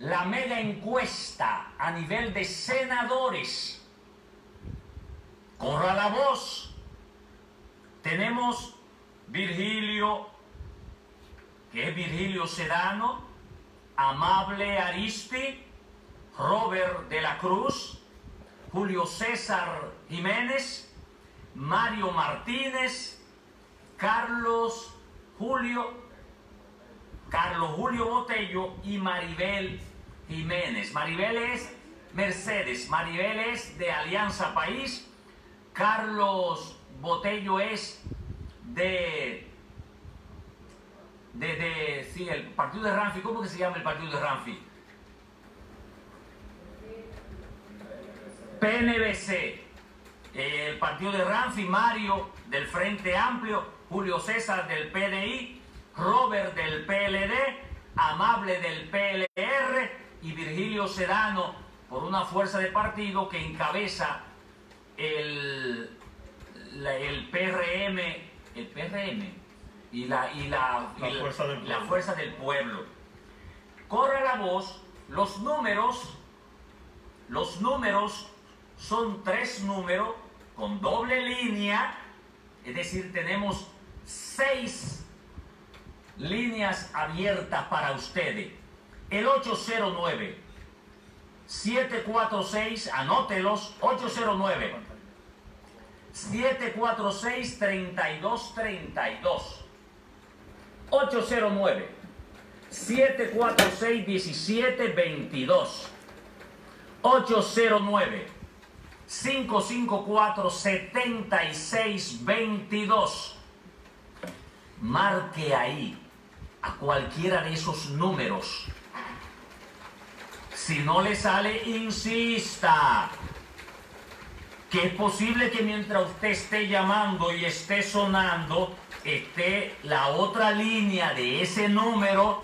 la mega encuesta a nivel de senadores. Corra la voz. Tenemos Virgilio, que es Virgilio Sedano, Amable Aristi, Robert de la Cruz, Julio César Jiménez, Mario Martínez, Carlos Julio Botello y Maribel Jiménez. Maribel es Mercedes, Maribel es de Alianza País, Carlos Botello es sí, el partido de Ramfi. ¿Cómo que se llama el partido de Ramfi? PNBC. El partido de Ramfi, Mario del Frente Amplio, Julio César del PDI, Robert del PLD, Amable del PLR y Virgilio Sedano por una fuerza de partido que encabeza el PRM y la fuerza del pueblo. Corre la voz. Los números son 3 números con doble línea, es decir, tenemos 6 líneas abiertas para ustedes. El 809-746, anótelos, 809-746-3232. 809-746-1722. 809-554-7622. Marque ahí a cualquiera de esos números. Si no le sale, insista. Que es posible que mientras usted esté llamando y esté sonando, esté la otra línea de ese número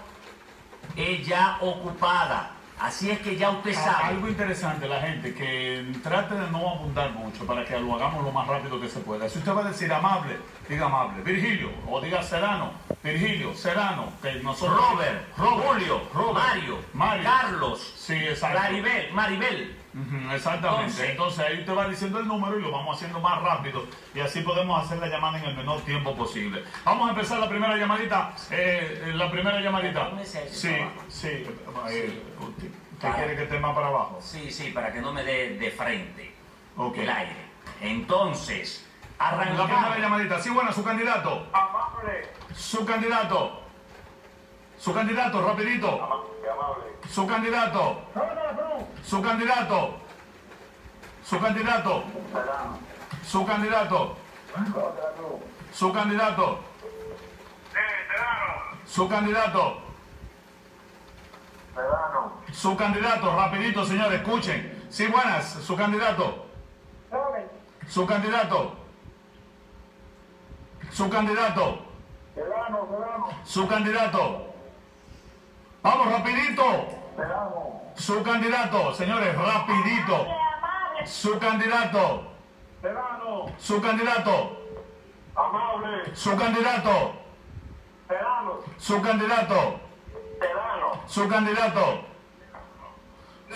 ya ocupada. Así es que ya usted sabe. Algo interesante, la gente, que trate de no abundar mucho para que lo hagamos lo más rápido que se pueda. Si usted va a decir Amable, diga Amable. Virgilio, o diga Sedano. Virgilio, Sedano, que nosotros... Robert, Julio, Mario, Carlos, sí, exacto. Maribel. Exactamente. Entonces ahí usted va diciendo el número y lo vamos haciendo más rápido. Y así podemos hacer la llamada en el menor tiempo posible. Vamos a empezar la primera llamadita. Sí. ¿Usted quiere que esté más para abajo? Sí, para que no me dé de frente el aire. Entonces, arrancamos. La primera llamadita. Sí, bueno, su candidato. Amable. Su candidato, rapidito. Amable. Su candidato. Su candidato. Su candidato. Su candidato. Su candidato. Su candidato. Su candidato, rapidito, señores, escuchen. Sí, buenas, su candidato. Su candidato. Su candidato. Su candidato. Vamos, rapidito. Su candidato, señores, rapidito. Su candidato. Su candidato. Amable. Su candidato. Su candidato. Su candidato.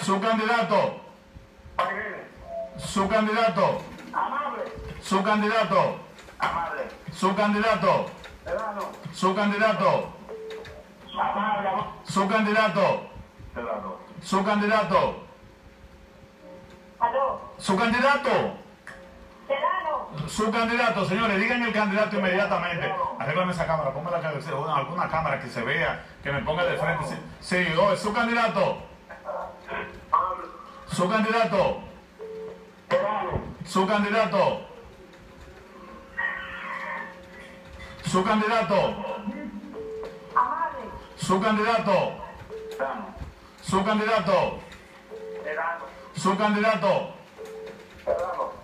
Su candidato. Su candidato. Amable. Su candidato. Amable. Su candidato. Su candidato. Amable. Su candidato. Su candidato. Su candidato. Su candidato, señores, digan el candidato inmediatamente. Arréglame esa cámara, póngala alguna cámara que se vea, que me ponga de frente. Sí, su candidato. Su candidato. Su candidato. Su candidato. Su candidato. Su candidato. Su candidato.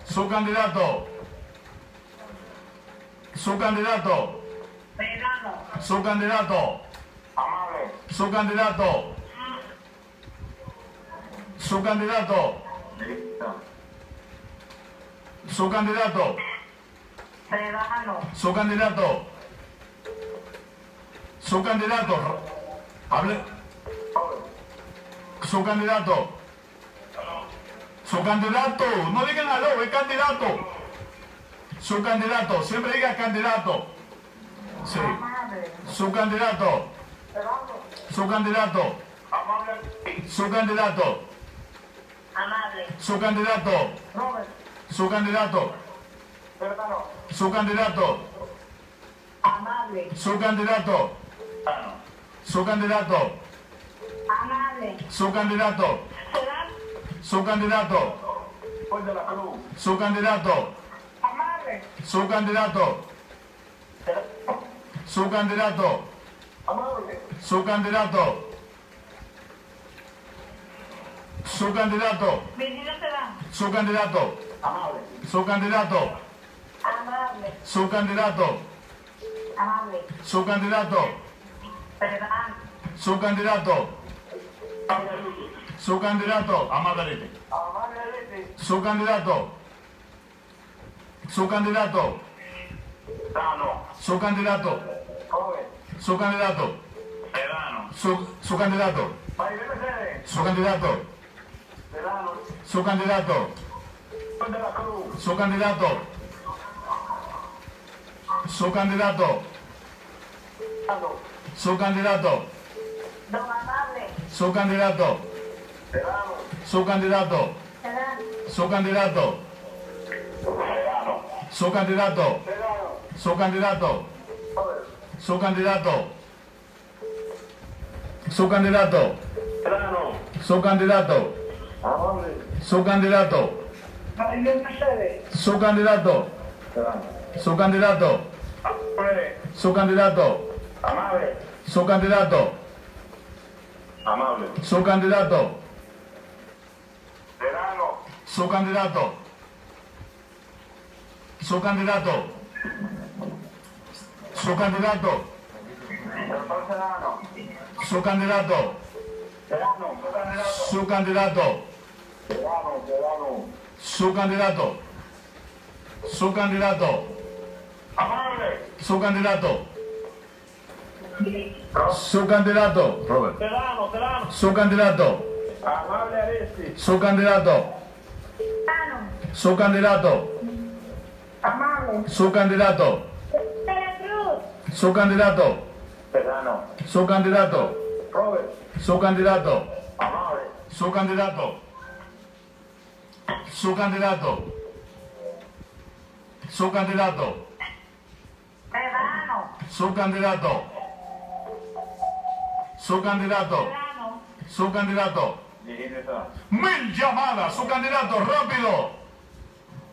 Su candidato. Su candidato. Su candidato. Amable. Su candidato. Su candidato. Su candidato. Su candidato. Su candidato. Hable. Su candidato. Su candidato. No digan aló, es candidato. Su candidato. Siempre diga candidato. Sí. Su candidato. Su candidato. Amable. Su candidato. Amable. Su candidato. Robert. Su candidato. Serrano. Su candidato. Amable. Su candidato. Su candidato. Amable. Su candidato. Serrano. Su candidato. Juez de la Cruz. Su candidato. Amable. Su candidato. Su candidato. Amable. Su candidato. Su candidato. Virginia Serrano. Su candidato. Amable. Su candidato. Amable. Su candidato. Amable. Su candidato. Serrano. Su candidato. Su candidato. Amable. Amable. Su candidato. Su candidato. Serrano. Su candidato. Joven. Su candidato. Serrano. Su candidato. María Mercedes. Su candidato. Serrano. Su candidato. Juez de la Cruz. Su candidato. Su candidato. Serrano. Su candidato. Don Amable. Su candidato. Serrano. Su candidato. Serrano. Su candidato. Serrano. Su candidato. Serrano. Su candidato. Joven. Su candidato. Su candidato. Serrano. Su candidato. Amable. Su candidato. María Mercedes. Su candidato. Serrano. Su candidato. Amable. Su candidato. Amable. Su candidato. Amable. Su candidato. Serrano. Su candidato. Su candidato. Su candidato. Doctor Serrano. Su candidato. Serrano. Su candidato. Serrano. Serrano. Su candidato. Su candidato. Amable. Su candidato. Su candidato. Robert. Serrano. Serrano. Su candidato. Amable Aresti. Su candidato. Serrano. Su candidato. Amable. Su candidato. De la Cruz. Su candidato. Serrano. Su candidato. Robert. Su candidato. Amable. Su candidato. Su candidato. Su candidato. Serrano. Su candidato. Su candidato. Serrano. Su candidato. Virginia Serrano. 1000 llamadas. Su candidato. Rápido.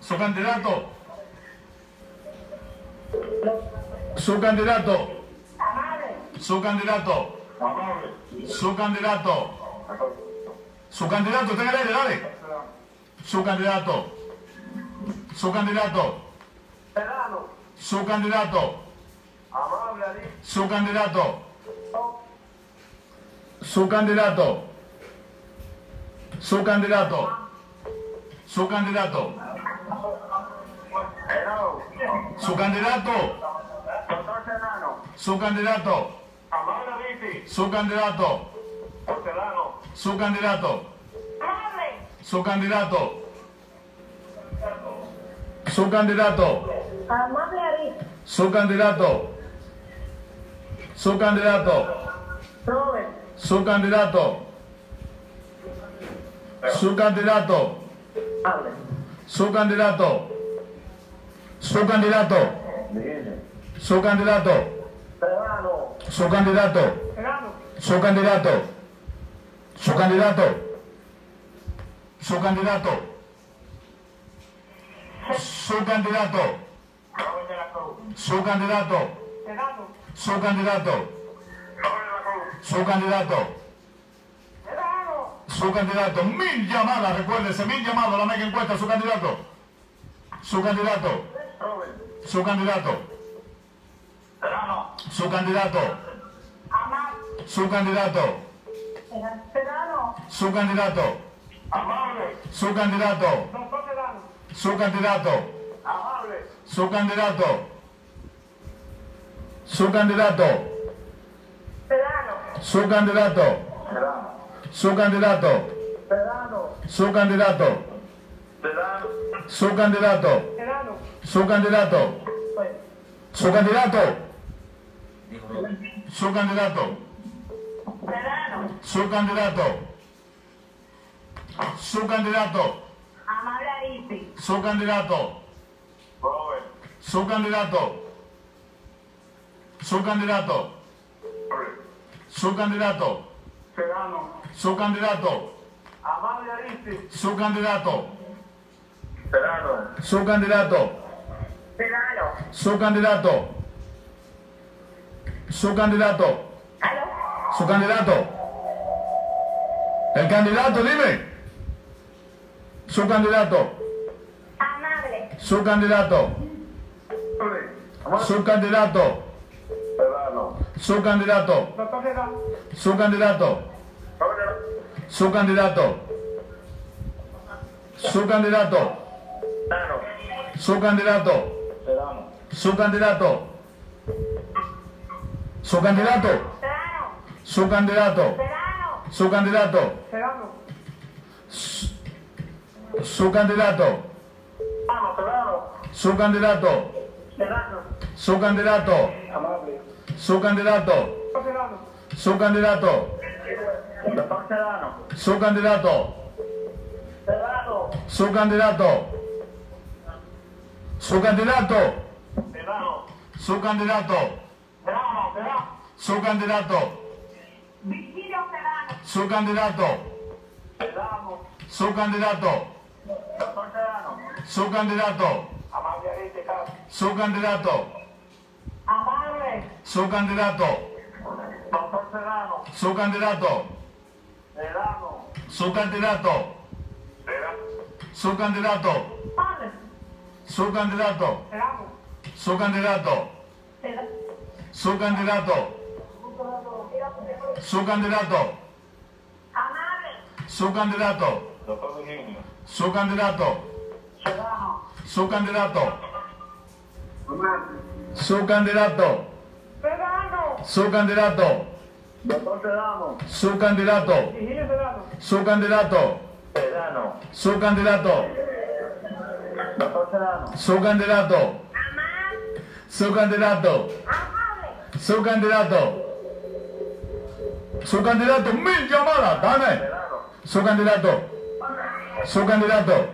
Su candidato. Su candidato. Amable. Su candidato. Amable. Su candidato. Su candidato. Usted quiere, dale. Su candidato. Su candidato. Serrano. Su candidato. Amable Aresti. Su candidato. Su candidato. Su candidato. Su candidato. Hello. Su candidato. Doctor Serrano. Su candidato. Amable Aresti. Su candidato. Serrano. Su candidato. Amable. Su candidato. Su candidato. Amable Aresti. Su candidato. Su candidato. Robert. Su candidato. Su candidato. Amable. Su candidato. Su candidato. Virginia. Su candidato. Serrano. Su candidato. Serrano. Su candidato. Su candidato. Su candidato. Su candidato. Robert de la Cruz. Su candidato. Serrano. Su candidato. Robert de la Cruz. Su candidato. Serrano. Su candidato. 1000 llamadas, recuérdese, 1000 llamadas, la mega encuesta. Su candidato. Su candidato. Robert. Su candidato. Serrano. Su candidato. Amable. Su candidato. Serrano. Su candidato. Amable. Su candidato. Doctor Serrano. Su candidato. Amable. Su candidato. Su candidato. Serrano. Su candidato. Serrano. Su candidato. Serrano. Su candidato. Serrano. Su candidato. Serrano. Su candidato. Su candidato. Dijo Robert. Su candidato. Serrano. Su candidato. Su candidato. Amable Arisi. Su candidato. Robert. Su candidato. Su candidato. Su candidato. Serrano. Su candidato. Amable Arisi. Su candidato. Serrano. Su candidato. Serrano. Su candidato. Su candidato. ¿Aló? Su candidato. El candidato, dime. Su candidato. Amable. Su candidato. Su candidato. Serrano. Su candidato. Doctor Serrano. Su candidato. Su candidato. Su candidato. Serrano. Su candidato. Serrano. Su candidato. Su candidato. Serrano. Su candidato. Serrano. Su candidato. Serrano. Su candidato. Serrano. Su candidato. Serrano. Su candidato. Amable. Su candidato. Serrano. Su candidato. Doctor Serrano. Su candidato. Serrano. Su candidato. Su candidato. Serrano. Su candidato. Serrano. Serrano. Su candidato. Virgilio Serrano. Su candidato. Serrano. Su candidato. Doctor Serrano. Su candidato. Amable Arisi Castro. Su candidato. Amable. Su candidato. Doctor Serrano. Su candidato. Serrano. Su candidato. Serrano. Su candidato. Padre. Su candidato. Serrano. Su candidato. Serrano. Su candidato. Su candidato. Amable. Su candidato. Doctor Virgilio. Su candidato. Serrano. Su candidato. Amable. Su candidato. Serrano. Su candidato. Doctor Serrano. Su candidato. Virgilio Serrano. Su candidato. Serrano. Su candidato. Doctor Serrano. Su candidato. Amable. Su candidato. Amable. Su candidato. Su candidato. 1000 llamadas. Dame. Serrano. Su candidato. Su candidato.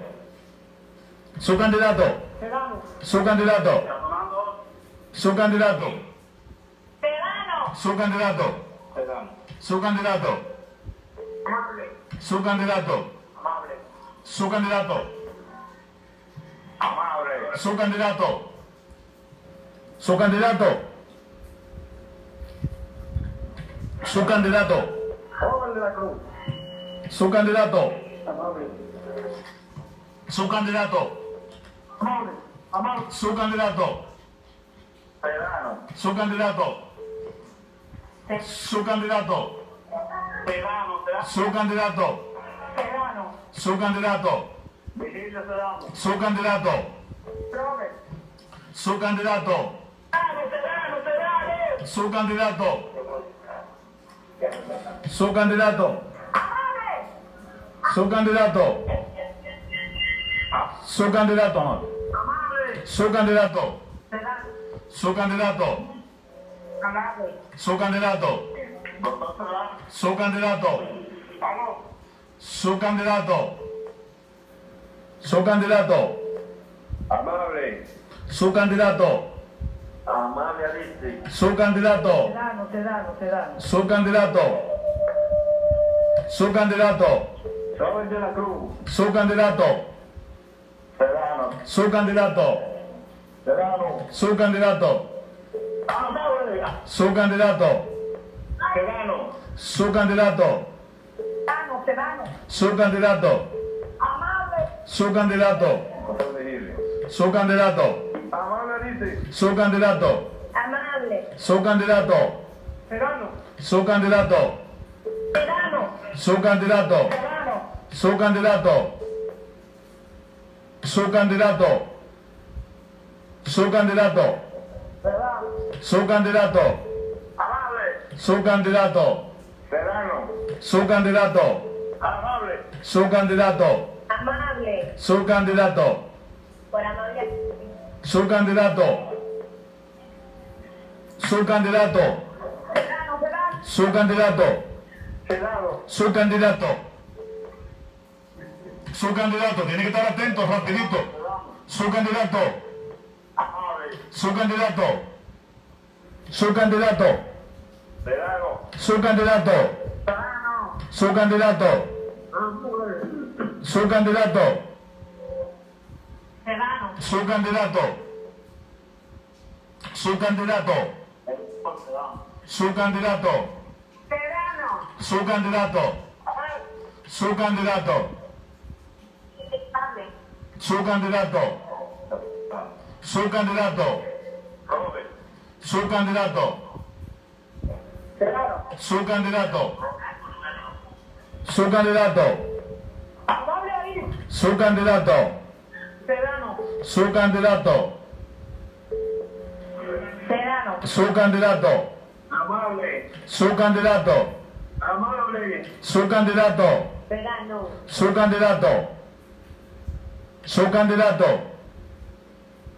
Su candidato. Serrano. Su candidato. Fernando. Su candidato. Serrano. Su candidato. Serrano. Su candidato. Amable. Su candidato. Amable. Su candidato. Amable. Su candidato. Su candidato. Su candidato. Joven de la Cruz. Su candidato. Amable. Su candidato. Amable. Amable. Su candidato. Serrano. Su candidato. Su candidato. Serrano. Serrano. Su candidato. Serrano. Su candidato. Virgilio Serrano. Su candidato. Robert. Su candidato. Serrano. Serrano. Serrano. Su candidato. Su candidato. Amable. Su candidato. Su candidato, amor. Amable. Su candidato. Serrano. Su candidato. Amable. Su candidato. Doctor Serrano. Su candidato. Aló. Su candidato. Su candidato. Amable. Su candidato. Amable Arisi. Su candidato. Serrano. Serrano. Serrano. Su candidato. Su candidato. Joven de la Cruz. Su candidato. Serrano. Su candidato. Serrano. Su candidato. Amable. Su candidato. Serrano. Su candidato. Serrano. Serrano. Su candidato. Amable. Su candidato. Doctor Virgilio. Su candidato. Amable Arisi. Su candidato. Amable. Su candidato. Serrano. Su candidato. Serrano. Su candidato. Serrano. Su candidato. Su candidato. Su candidato. Serrano. Su candidato. Amable. Su candidato. Serrano. Su candidato. Amable. Su candidato. Amable. Su candidato. Por amable. Su candidato. Su candidato. Serrano, Serrano. Su candidato. Serrano. Su candidato. Su candidato. Tiene que estar atento, rapidito. Su candidato. Amable. Su candidato. Su candidato. Serrano. Su candidato. Serrano. Su candidato. Amable. Su candidato. Serrano. Su candidato. Su candidato. Su candidato. Serrano. Su candidato. Su candidato. Amable. Su candidato. Su candidato. Robert. Su candidato. Serrano. Su candidato. Su candidato. Amable ahí. Su candidato. Serrano. Su candidato. Serrano. Su candidato. Amable. Su candidato. Amable. Su candidato. Serrano. Su candidato. Su candidato.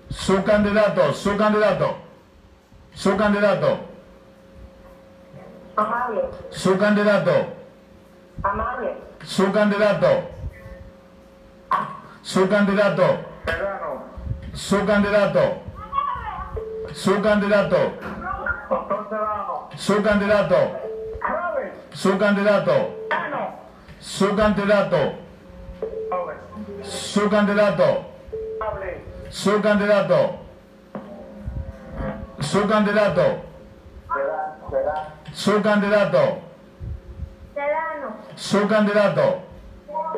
Su candidato. Su candidato. Su candidato. Amable. Su candidato. Amable. Su candidato. Su candidato. Serrano. Su candidato. Su candidato. Doctor Serrano. Su candidato. Robert. Su candidato. Serrano. Su candidato. Robert. Su candidato. Amable. Su candidato. Su candidato. Serrano. Su candidato. Serrano. Su candidato.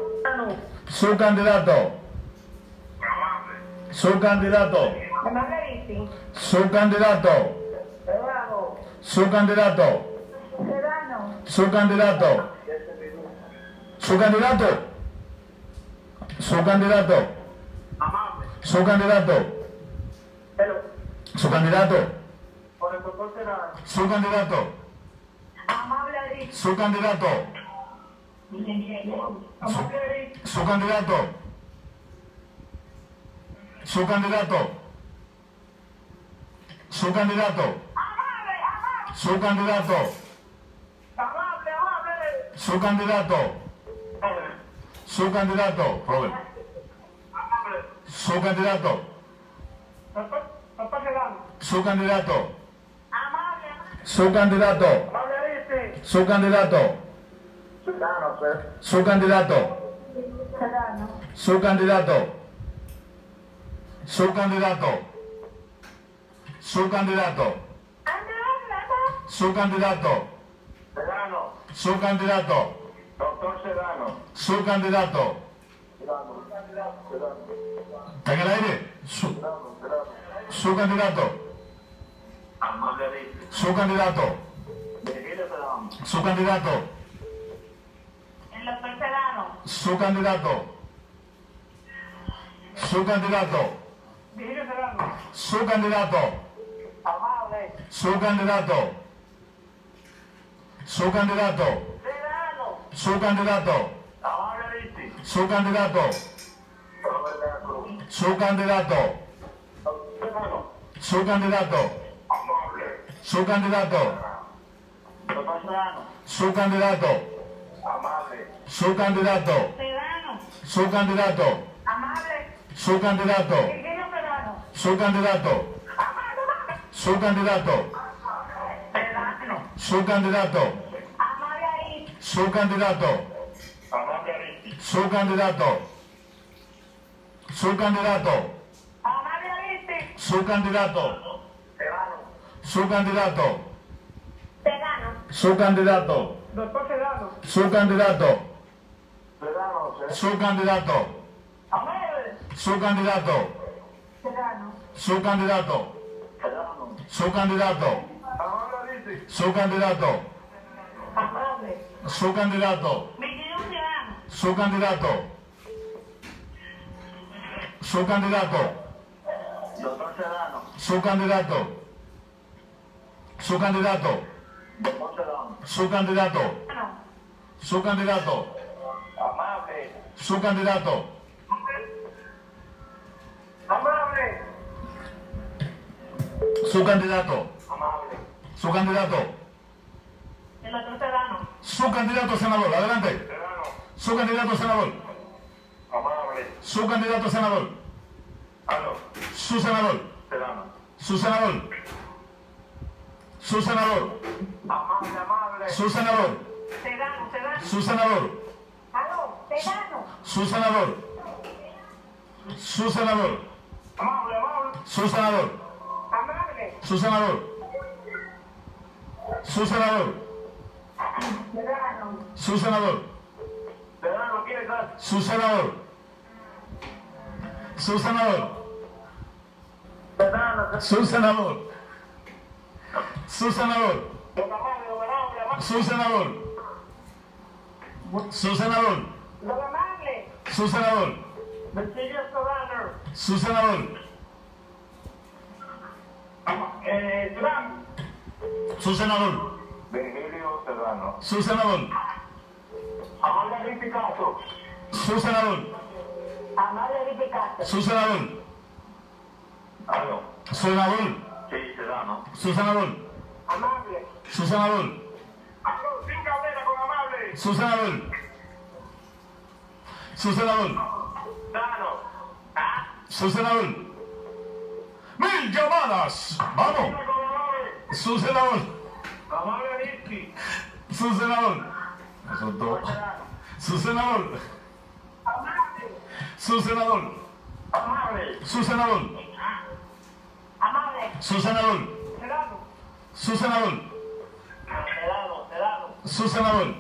Serrano. Su candidato. Su candidato. Amable. Su candidato. Serrano. Su candidato. Serrano. Su candidato. Su candidato. Su candidato. Amable. Su candidato. Hello. Su candidato. Por el doctor Serrano. Su candidato. Amable ahí. Su candidato. Amable ahí. Su candidato. Su candidato. Su candidato. Amable. Amable. Su candidato. Amable. Amable. Su candidato. Su candidato. Robert. Amable. Su candidato. Doctor Serrano. Su candidato. Amable. Su candidato. Amable ahí. Su candidato. Serrano, sir. Su candidato. Serrano. Su candidato. Su candidato. Su candidato. Su candidato. Serrano. Su candidato. Doctor Serrano. Su candidato. Serrano. ¿Está en el aire? Su candidato. Amable ahí. Su candidato. Virgilio Serrano. Su candidato. El doctor Serrano. Su candidato. Su candidato. Virgilio Serrano. Su candidato. Amable. Su candidato. Su candidato. Serrano. Su candidato. Amable ahí. Su candidato. Robert de la Cruz. Su candidato. Serrano. Su candidato. Amable. Su candidato. Doctor Serrano. Su candidato. Amable. Su candidato. Serrano. Su candidato. Amable. Su candidato. Virgilio Serrano. Su candidato. Amable. Su candidato. Serrano. Su candidato. Amable ahí. Su candidato. Amable ahí. Su candidato. Su candidato. Amable ahí. Su candidato. Serrano. Su candidato. Serrano. Su candidato. Doctor Serrano. Su candidato. Serrano. Su candidato. Amable. Su candidato. Serrano. Su candidato. Serrano. Su candidato. Amable ahí. Su candidato. Amable. Su candidato. Virgilio Serrano. Su candidato. Su candidato. Doctor Serrano. Su candidato. Su candidato. Su candidato. Su candidato. Amable. Su candidato. Amable. Su candidato. Amable. Su candidato. El otro Sedano. Su candidato senador. Adelante. Sedano. Su candidato senador. Amable. Su candidato senador. Aló. Su senador. Sedano. Su senador. Su senador. Amable, amable. Su senador. Sedano, Sedano. Su senador. Aló, Sedano. Su senador. Su senador. Amable, amable. Su senador. Amable. Su senador. Su senador. Sedano. Su senador. Sedano, ¿quiere estar? Su senador. Su senador. Sedano. Su senador. Su senador. Don amable, don amable, amable. Su senador. Su senador. Don amable. Su senador. Virgilio Sedano. Su senador. Sedano. Su senador. Virgilio Sedano. Su senador. Amable Picasso. Su senador. Amable Picasso. Su senador. Aló. Senador. Sí, Sedano. Su senador. Amable. Su senador. Aló, sin Cabrera con amable. Su senador. Su senador. Sedano. ¿Ah? Su senador. 1000 llamadas. Vamos. Con amable. Su senador. Amable Aristi. Su senador. Esos dos. Su senador. Amable. Su senador. Amable. Su senador. Amable. Su senador. Sedano. Su senador. Sedano, Sedano. Su senador.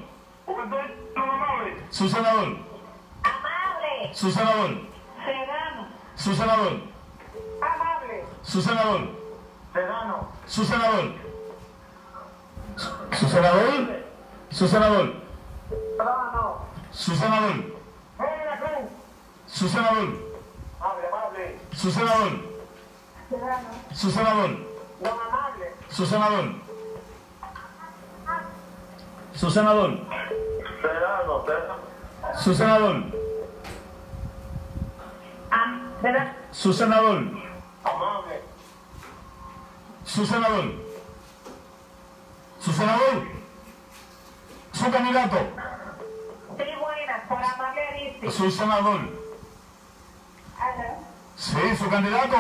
Don amable. Su senador. Amable. Su senador. Sedano. Su senador. Amable. Su senador. Sedano. Su senador. Su senador. Su senador. Sedano. Su senador. Venga, Cruz. Su senador. Amable. Su senador. Sedano. Su senador. Don amable. Su senador. Su senador. Sedano, Sedano. Su senador. Sedano. Su senador. Amable. Su senador. Su senador. Su candidato. Sí, buenas, por amable Aristi. Su senador. Aló. Sí, su candidato.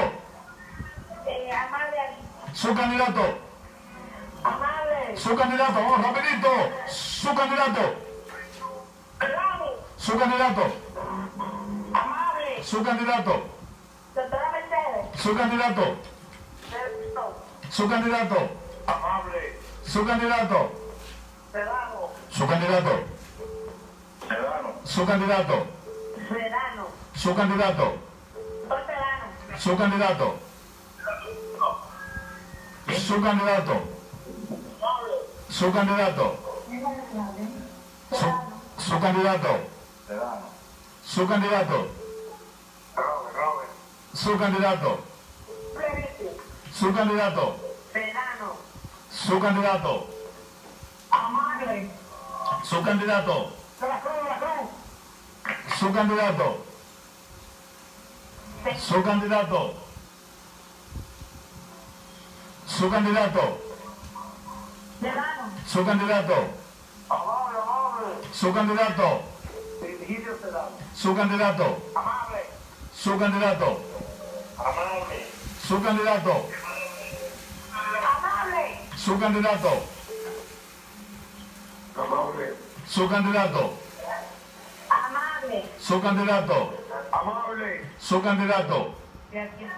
Amable Aristi. Su candidato. Amable. Su candidato. Vamos rapidito. Su candidato. Sedano. Su candidato. Amable. Su candidato. Doctora Mercedes. Su candidato. Sedano. Su candidato. Amable. Su candidato. Sedano. Su candidato. Sedano. Su candidato. Sedano. Su candidato. Doctor Sedano. Su candidato. Su candidato. Su candidato. Su candidato. Sedano. Su candidato. Robert. Su candidato. Plebiscito. Su candidato. Sedano. Su candidato. Amable. Su candidato. De la Cruz. Su candidato. Su candidato. Su candidato. Sedano. Su candidato. Amable, amable. Su candidato. Virgilio Sedano. Su candidato. Amable. Su candidato. Amable. Su candidato. Amable. Su candidato. Amable. Su candidato. Amable. Su candidato. Amable. Su candidato. Gracias.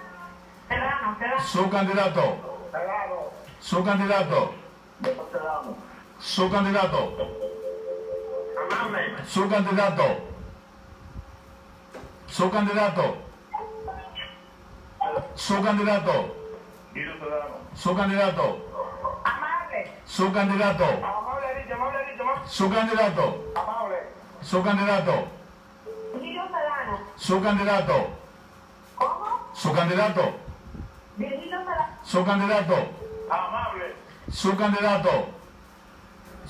Sedano, Sedano. Su candidato. Sedano. Su candidato. Sedano. Su candidato. Amable. Su candidato. Su candidato. Su candidato. Virgilio Sedano. Su candidato. Amable. Su candidato. Amable, Aristi, amable, Aristi, amable. Su candidato. Amable. Su candidato. Virgilio Sedano. Su candidato. ¿Cómo? Su candidato. Virgilio Sedano. Su candidato. Amable. Su candidato.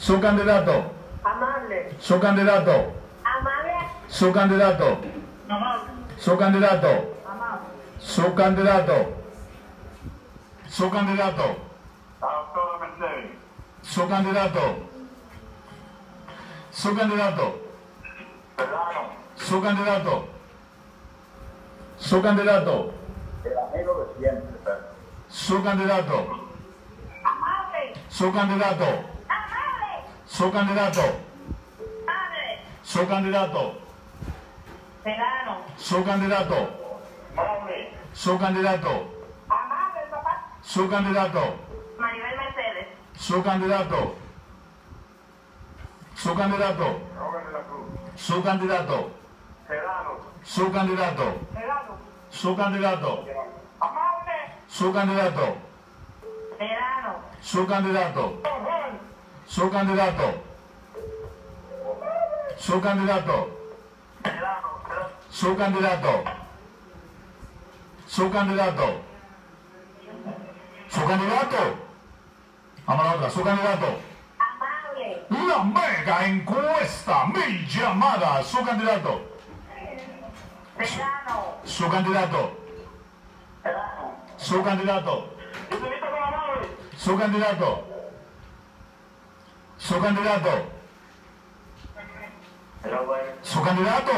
Su candidato. Amable. Su candidato. Amable. Su candidato. Amable. Su candidato. Amable. Su candidato. Su candidato. Doctor Mercedes. Su candidato. Su candidato. Serrano. Su candidato. Su candidato. El amigo de siempre. Su candidato. Amable. Su candidato. Amable. Su candidato. Amable. Su candidato. Serrano. Su candidato. Amable. Su candidato. Amable, papá. Su candidato. Maribel Mercedes. Su candidato. Su candidato. Robert de la Cruz. Su candidato. Serrano. Su candidato. Serrano. Su candidato. Amable. Su candidato. Serrano. Su candidato. Su candidato. Su candidato. Serrano. Su candidato. Su candidato. Su candidato. Vamos a la otra. Su candidato. Amable. La mega encuesta. 1000 llamadas. Su candidato. Serrano. Su candidato. Serrano. Su candidato. Yo te invito con amable. Su candidato. Su candidato. Robert. Su candidato.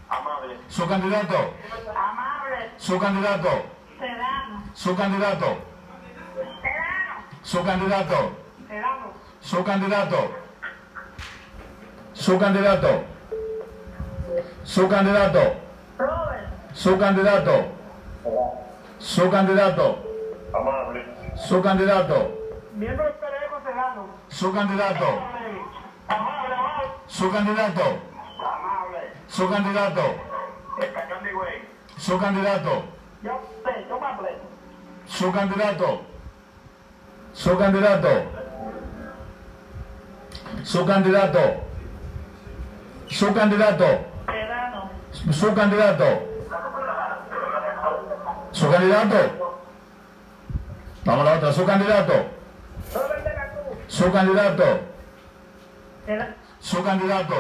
Amable. Su candidato. Amable. Su candidato. Serrano. Su candidato. Serrano. Su candidato. Serrano. Su candidato. Su candidato. Su candidato. Robert. Su candidato. Su candidato. Amable. Su candidato. Miembro del PRM Serrano. Su candidato. Amable. Amable. Su candidato. Amable. Su candidato. El cañón de güey. Su candidato. Yo sé, yo me hablé. Su candidato. Su candidato. Su candidato. Su candidato. Serrano. Su candidato. Su candidato. Vamos a la otra. Su candidato. Robert de la Cruz. Su candidato. Serrano. Su candidato.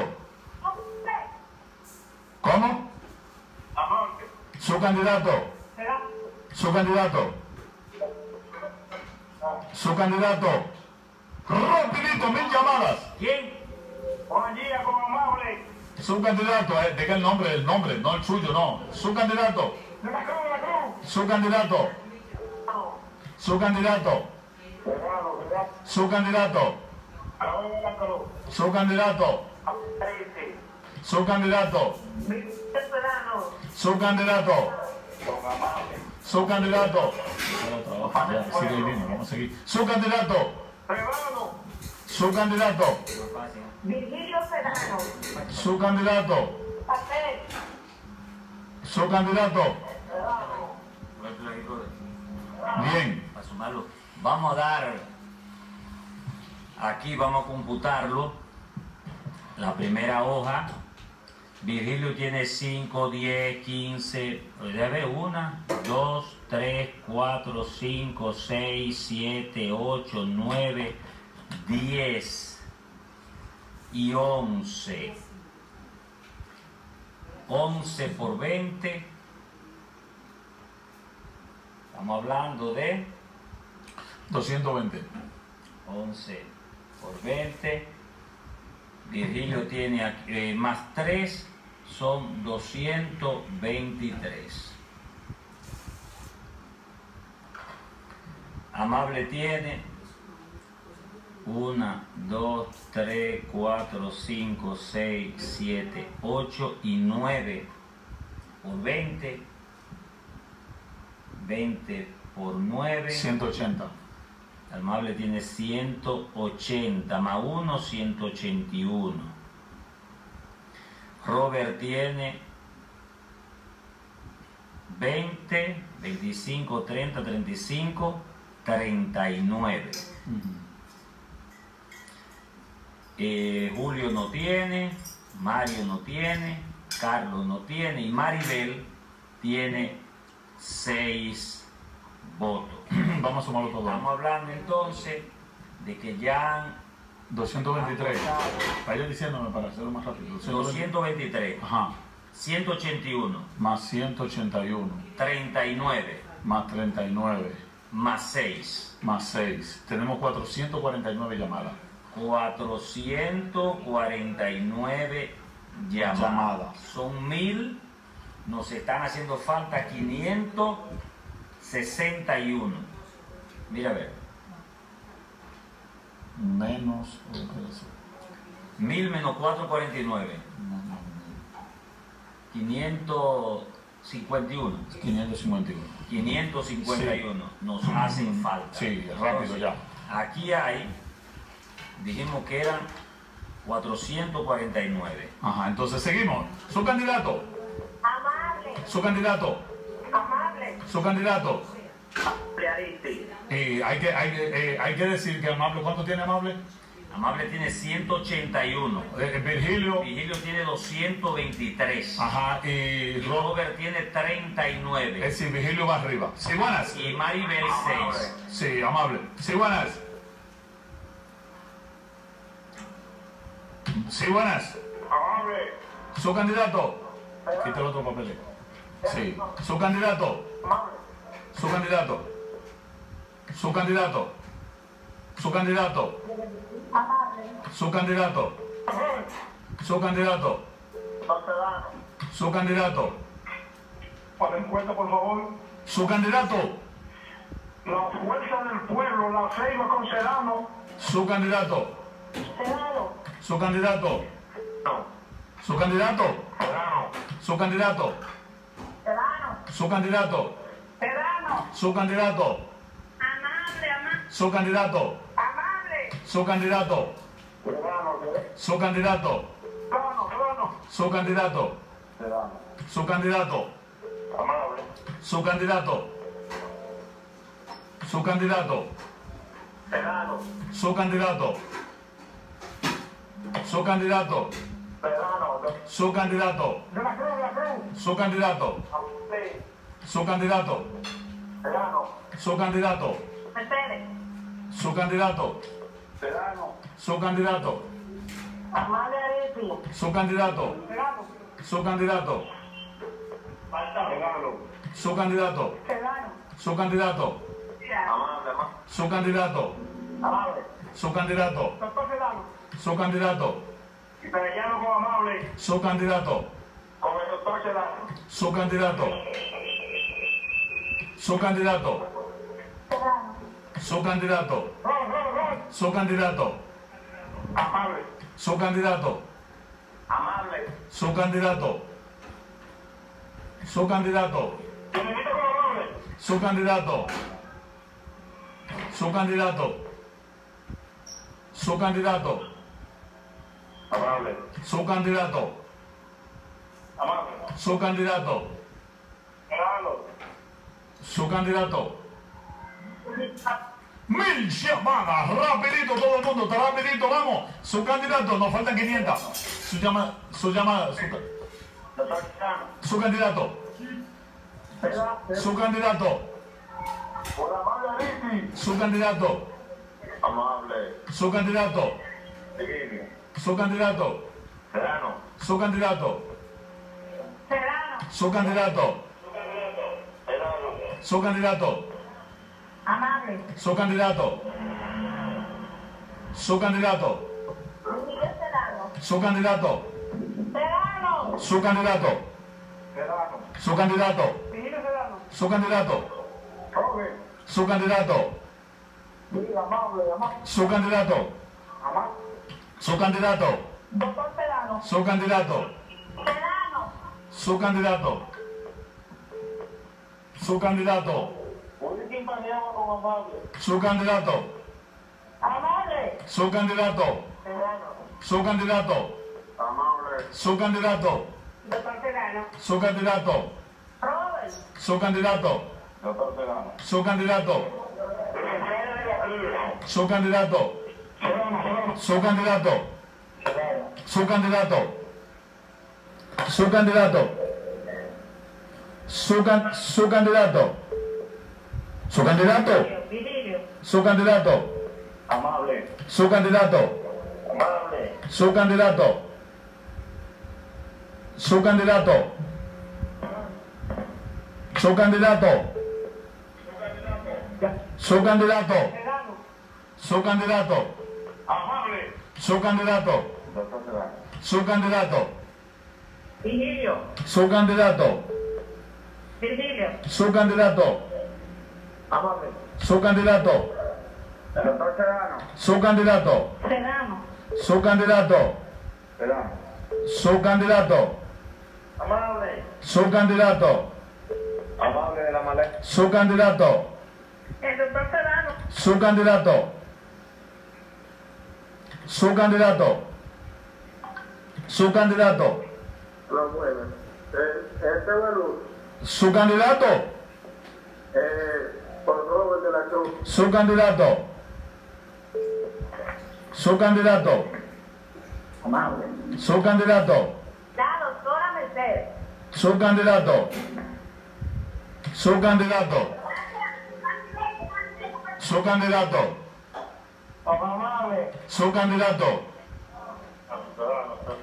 ¿Cómo? Amable. Su candidato. Serrano. Su candidato. Su candidato. Rapidito, 1000 llamadas. ¿Quién? Buen día con amable. Su candidato, diga el nombre, no el suyo, no. Su candidato. De la Cruz, de la Cruz. Su candidato. Su candidato. Serrano, Serrano. Su candidato. Amable de la Cruz. Su candidato. Trece. Su candidato. Serrano. Su candidato. Con amable. Su candidato. Sigue ahí mismo, vamos a seguir. Su candidato. Serrano. Su candidato. Virgilio Serrano. Su candidato. Papel. Su candidato. Bien. Para sumarlo. Vamos a dar, aquí vamos a computarlo, la primera hoja. Virgilio tiene 5, 10, 15, debe 1, 2, 3, 4, 5, 6, 7, 8, 9, 10 y 11. 11 por 20. Estamos hablando de 220. 11 por 20. Virgilio tiene aquí, más 3, son 223. Amable tiene 1, 2, 3, 4, 5, 6, 7, 8 y 9 por 20. 20 por 9. 180. Amable tiene 180, más 1, 181. Robert tiene 20, 25, 30, 35, 39. Julio no tiene, Mario no tiene, Carlos no tiene y Maribel tiene 6 votos. Vamos a sumarlo todo. Estamos hablando entonces de que ya han 223. Vaya diciéndome para hacerlo más rápido. 223. Ajá. 181. Más 181. 39. Más 39. Más 6. Más 6. Tenemos 449 llamadas. 449 llamadas. Son 1000. Nos están haciendo falta 561. Mira a ver. Menos. 1000 menos 449. 551. 551. 551. Nos hacen falta. Sí, rápido ya. Aquí hay, dijimos que eran 449. Ajá, entonces seguimos. Su candidato. Amable. Su candidato. Amable. Su candidato. Aristi. Y hay que decir que Amable, ¿cuánto tiene Amable? Amable tiene 181. Virgilio. Vigilio tiene 223. Ajá, Y Robert tiene 39. es decir, Virgilio va arriba. Sí, buenas. Y Maribel 6. Sí, Amable. Sí, buenas. Sí, buenas. Amable. Su candidato. Quita el otro papel. Sí. Su candidato. Amable. Su candidato. Su candidato. Su candidato. Amable. Su candidato. Su candidato. Porcelano. Su candidato. Para encuesta, por favor. Su candidato. La fuerza del pueblo, la Ceiba con Sedano. Su candidato. Sedano. Su candidato. No. Su candidato. Sedano. Su candidato. Sedano. Su candidato. Sedano. Su candidato. Amable, amable. Su candidato. Amable. Su candidato. Sedano. Su candidato. Sedano. Su candidato. Sedano. Su candidato. Amable. Su candidato. Su candidato. Sedano. Su candidato. Su candidato. Sedano. Su candidato. De la Cruz, de la Cruz. Su candidato. Amable. Su candidato. Sedano. Su candidato. Mercedes. Su candidato. Sedano. Su candidato. Amable Aristi. Su candidato. Sedano. Su candidato. Sedano. Su candidato. Sedano. Su candidato. Amable, amable. Su candidato. Amable. Su candidato. Doctor Sedano. Su candidato. Y Perellano con Amable. Su candidato. Con el doctor Sedano. Su candidato. Su candidato. Sedano. Su candidato. Ron. Su candidato. Amable. Su candidato. Amable. Su candidato. Su candidato. Benedito con Amable. Su candidato. Su candidato. Su candidato. Amable. Su candidato. Amable. Su candidato. Sedano. Su candidato. 1000 llamadas, rapidito todo el mundo, está rapidito, vamos. Su candidato, nos faltan 500. Doctor Sedano. Su candidato. Su candidato. Por Amable Aristi. Su candidato. Amable. Su candidato. Virgilio. Su candidato. Sedano. Su candidato. Sedano. Su candidato. Sedano. Su candidato. Amable. Su candidato. Su candidato. Miguel Sedano. Su candidato. Sedano. Su candidato. Sedano. Su candidato. Virgilio Sedano. Su candidato. Robert. Su candidato. Sí, amable, amable. Su candidato. Amable. Su candidato. Doctor Sedano. Su candidato. Sedano. Su candidato. Su candidato. Wilkin Paniagua con Amable. Su candidato. Amable. Su candidato. Sedano. Su candidato. Amable. Su candidato. Doctor Sedano. Su candidato. Robert. Su candidato. Doctor Sedano. Su candidato. Su candidato. Su candidato. Su candidato. Su candidato. Su candidato. Su candidato. Virgilio. Su candidato. Amable. Su candidato. Amable. Su candidato. Su candidato. Su candidato. Su candidato. Sedano. Su candidato. Amable. Su candidato. Doctor Sedano. Su candidato. Virgilio. Su candidato. Virgilio. Su candidato. Amable. Su candidato. Doctor Sedano. Su candidato. Sedano. Su candidato. Sedano. Su candidato. Amable. Su candidato. Amable de la maleta. Su candidato. El doctor Sedano. Su candidato. Su candidato. Su candidato. Lo mueve. Este Belú. Su candidato. Por Robert de la Cruz. Su candidato. Su candidato. Amable. Su candidato. La doctora Mercedes. Su candidato. Su candidato. Su candidato. Amable. Su candidato.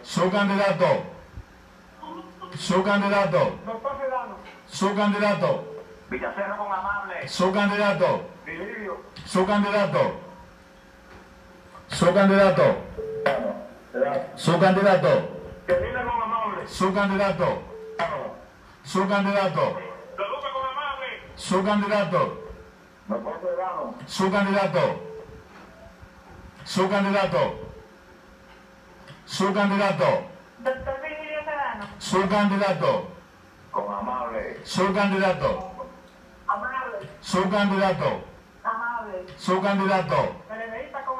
Su candidato. Su candidato. Doctor Sedano. Su candidato. Villacerro con Amable. Su candidato. Virgilio. Su candidato. Su candidato. Su candidato. Termina con Amable. Su candidato. Su candidato. Reduce con Amable. Su candidato. Doctor Sedano. Su candidato. Su candidato. Su candidato. Doctor Virgilio Sedano. Su candidato. Con Amable. Su candidato. Amable. Su candidato. Amable. Su candidato. Periodista con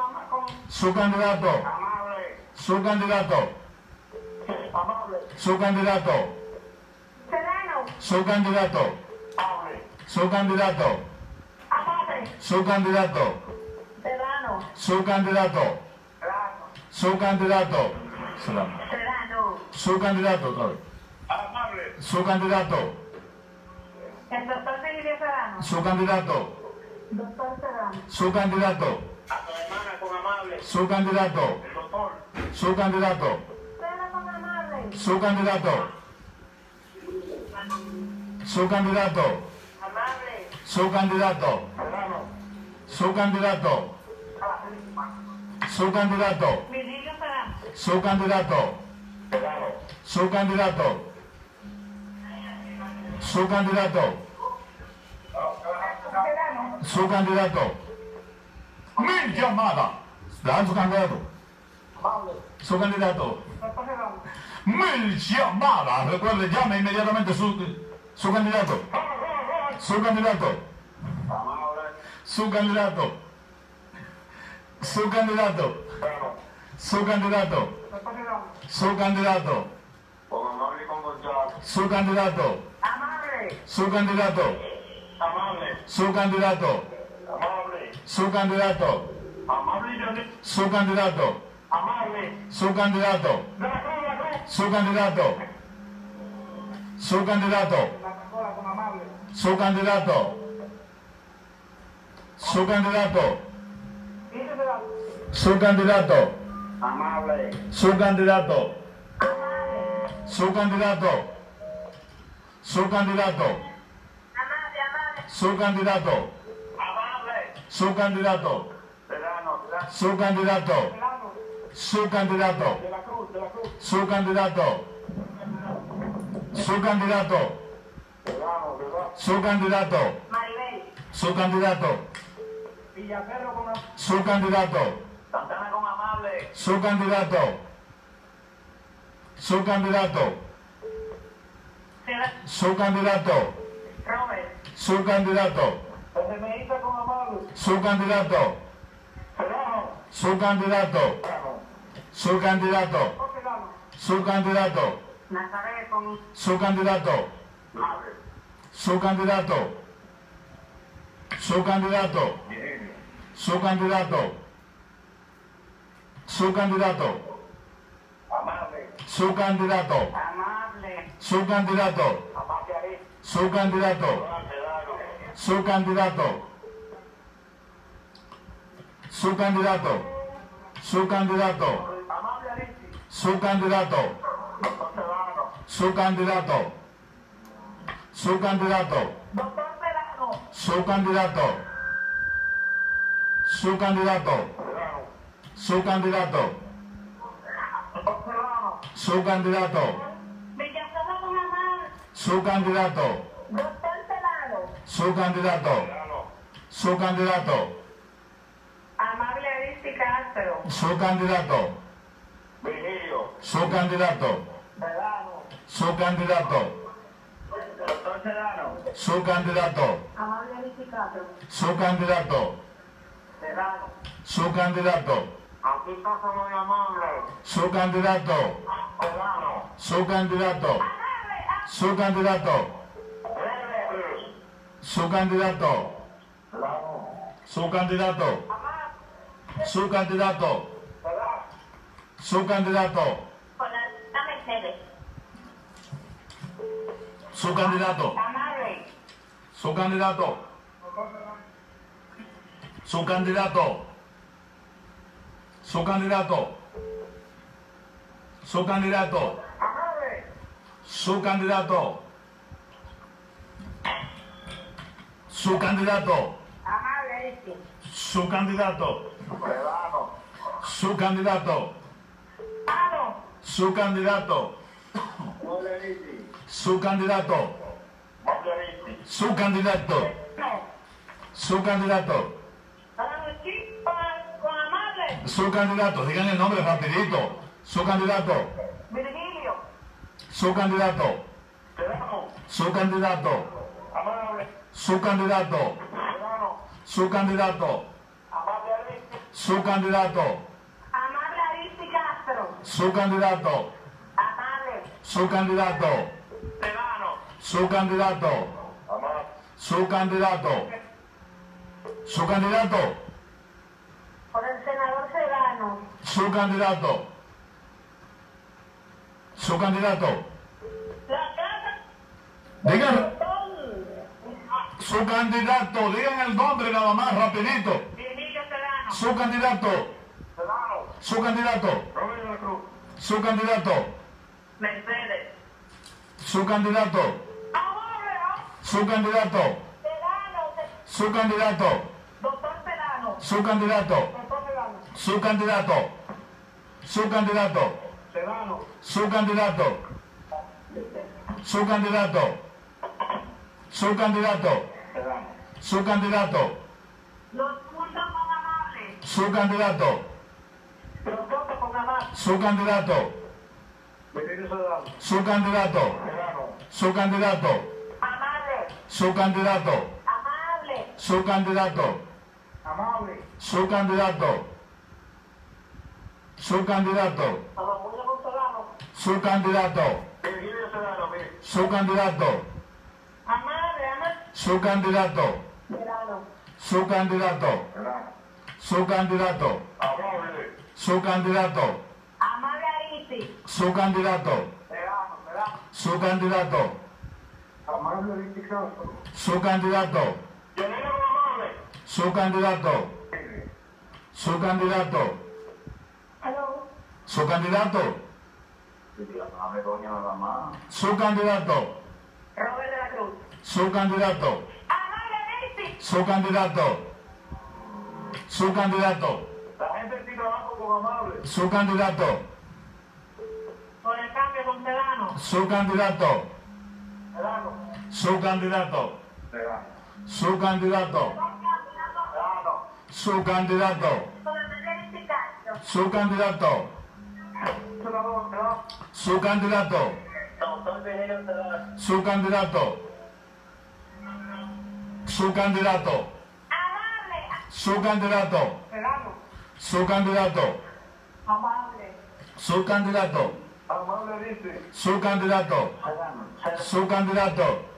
Su candidato. Amable. Su candidato. Amable. Su candidato. Sedano. Su candidato. Amable. Su candidato. Amable. Su candidato. Sedano. Su candidato. Sedano. Su candidato. Sedano. Su candidato otra vez. Amable. Su candidato. El doctor Virgilio Sedano. Su candidato. Doctor Sedano. Su candidato. A tu hermana con Amable. Su candidato. El doctor. Su candidato. Sedano con Amable. Su candidato. Su candidato. Amable. Su candidato. Sedano. Su candidato. Su candidato. Virgilio Sedano. Su candidato. Sedano. Su candidato. Su candidato. Sedano. Su candidato. ¡Mil llamadas! Dan su candidato. Amable. Su candidato. Doctor Sedano. ¡Mil llamadas! Recuerde, llame inmediatamente su candidato. Su candidato. Amable. Su candidato. Su candidato. Sedano. Su candidato. Doctor Sedano. Su candidato. Con Amable y con Gonzalo. Su candidato. Amable. Su candidato. Amable. Su candidato. Amable. Su candidato. Amable y Leonel. Su candidato. Amable. Su candidato. De la Cruz, de la Cruz. Su candidato. Su candidato. La Cacola con Amable. Su candidato. Su candidato. Virgilio Sedano. Su candidato. Amable. Su candidato. Su candidato. Su candidato. Amable, amable. Su candidato. Amable. Su candidato. Sedano, Sedano. Su candidato. Sedano. Su candidato. De la Cruz, de la Cruz. Su candidato. Su candidato. Sedano, Sedano. Su candidato. Maribel. Su candidato. Villacerro con Amable. Su candidato. Santana con Amable. Su candidato. Su candidato. Su candidato. Robert. Su candidato. Remeíta con Amable. Su candidato. Sedano. Su candidato. Sedano. Su candidato. Doctor Sedano. Su candidato. Nazaret con Su candidato. Amable. Su candidato. Su candidato. Su candidato. Su candidato. Amable. Su candidato. Amable. Su candidato. Amable Ari. Su candidato. Sedano. Su candidato. Su candidato. Su candidato. Amable Aristis. Su candidato. Doctor Serrano. Su candidato. Su candidato. Doctor Serrano. Su candidato. Su candidato. Serrano. Su candidato. Doctor Serrano. Su candidato. Villasosa con Amable. Su candidato. Doctor Serrano. Su candidato. Su candidato. Amable Aristis Castro. Su candidato. Virgilio. Su candidato. Serrano. Su candidato. Doctor Serrano. Su candidato. Amable Aristis Castro. Su candidato. Serrano. Su candidato. Aquí está muy amable. Su candidato. Serrano. Su candidato. Su candidato. Su candidato. Su candidato. Su candidato. Su candidato. Con la Mercedes. Su candidato. Amable. Su candidato. Su candidato. Su candidato. Su candidato. Amable. Su candidato. Su candidato. Amable Aristis. Su candidato. Serrano. Su candidato. Palo. Su candidato. Amable Aristis. Su candidato. Amable Aristis. Su candidato. No. Su candidato. Con Amable. Su candidato. Digan el nombre rapidito. Su candidato. Virgilio. Su candidato. Serrano. Su candidato. Amable. Su candidato. Serrano. Su candidato. Amable Aristis. Su candidato. Amable Aristis Castro. Su candidato. Amable. Su candidato. Serrano. Su candidato. Amable. Su candidato. Su candidato. Por el senador Serrano. Su candidato. Su candidato. La casa. Digan su candidato. Digan el nombre nada más rapidito. Virgilio Serrano. Su candidato. Serrano. Su candidato. Robert de la Cruz. Su candidato. Mercedes. Su candidato. Amable. Su candidato. Serrano. Su candidato. Doctor Serrano. Su candidato. Doctor Serrano. Su candidato. Su candidato. Serrano. Su candidato. Su candidato. Su candidato. Serrano. Su candidato. Los puntos con Amable. Su candidato. Los puntos con Amable. Su candidato. Virgilio Serrano. Su candidato. Serrano. Su candidato. Amable. Su candidato. Amable. Su candidato. Amable. Su candidato. Su candidato. Amable con Serrano. Su candidato. Virgilio Serrano. Su candidato. Amable. Amable. Su candidato. Serrano. Su candidato. Serrano. Su candidato. Amable. Su candidato. Amable Aristis. Su candidato. Serrano. Serrano. Su candidato. Amable Aristis Castro. Su candidato. Llenero con Amable. Su candidato. Su candidato. Hello. Su candidato. Amable doña nada más. Su candidato. Robert de la Cruz. Su candidato. Amable Aristis. Su candidato. Su candidato. La gente sí trabaja con Amable. Su candidato. Por el cambio con Serrano. Su candidato. Serrano. Su candidato. Serrano. Su candidato. Serrano. Su candidato. Con el Aristis Castro. Su candidato. Senador Serrano. Su candidato. Doctor Virgilio Serrano. Su candidato. Su candidato. Amable. Su candidato. Serrano. Su candidato. Amable. Su candidato. Amable Aristis. Su candidato. Serrano. Su candidato.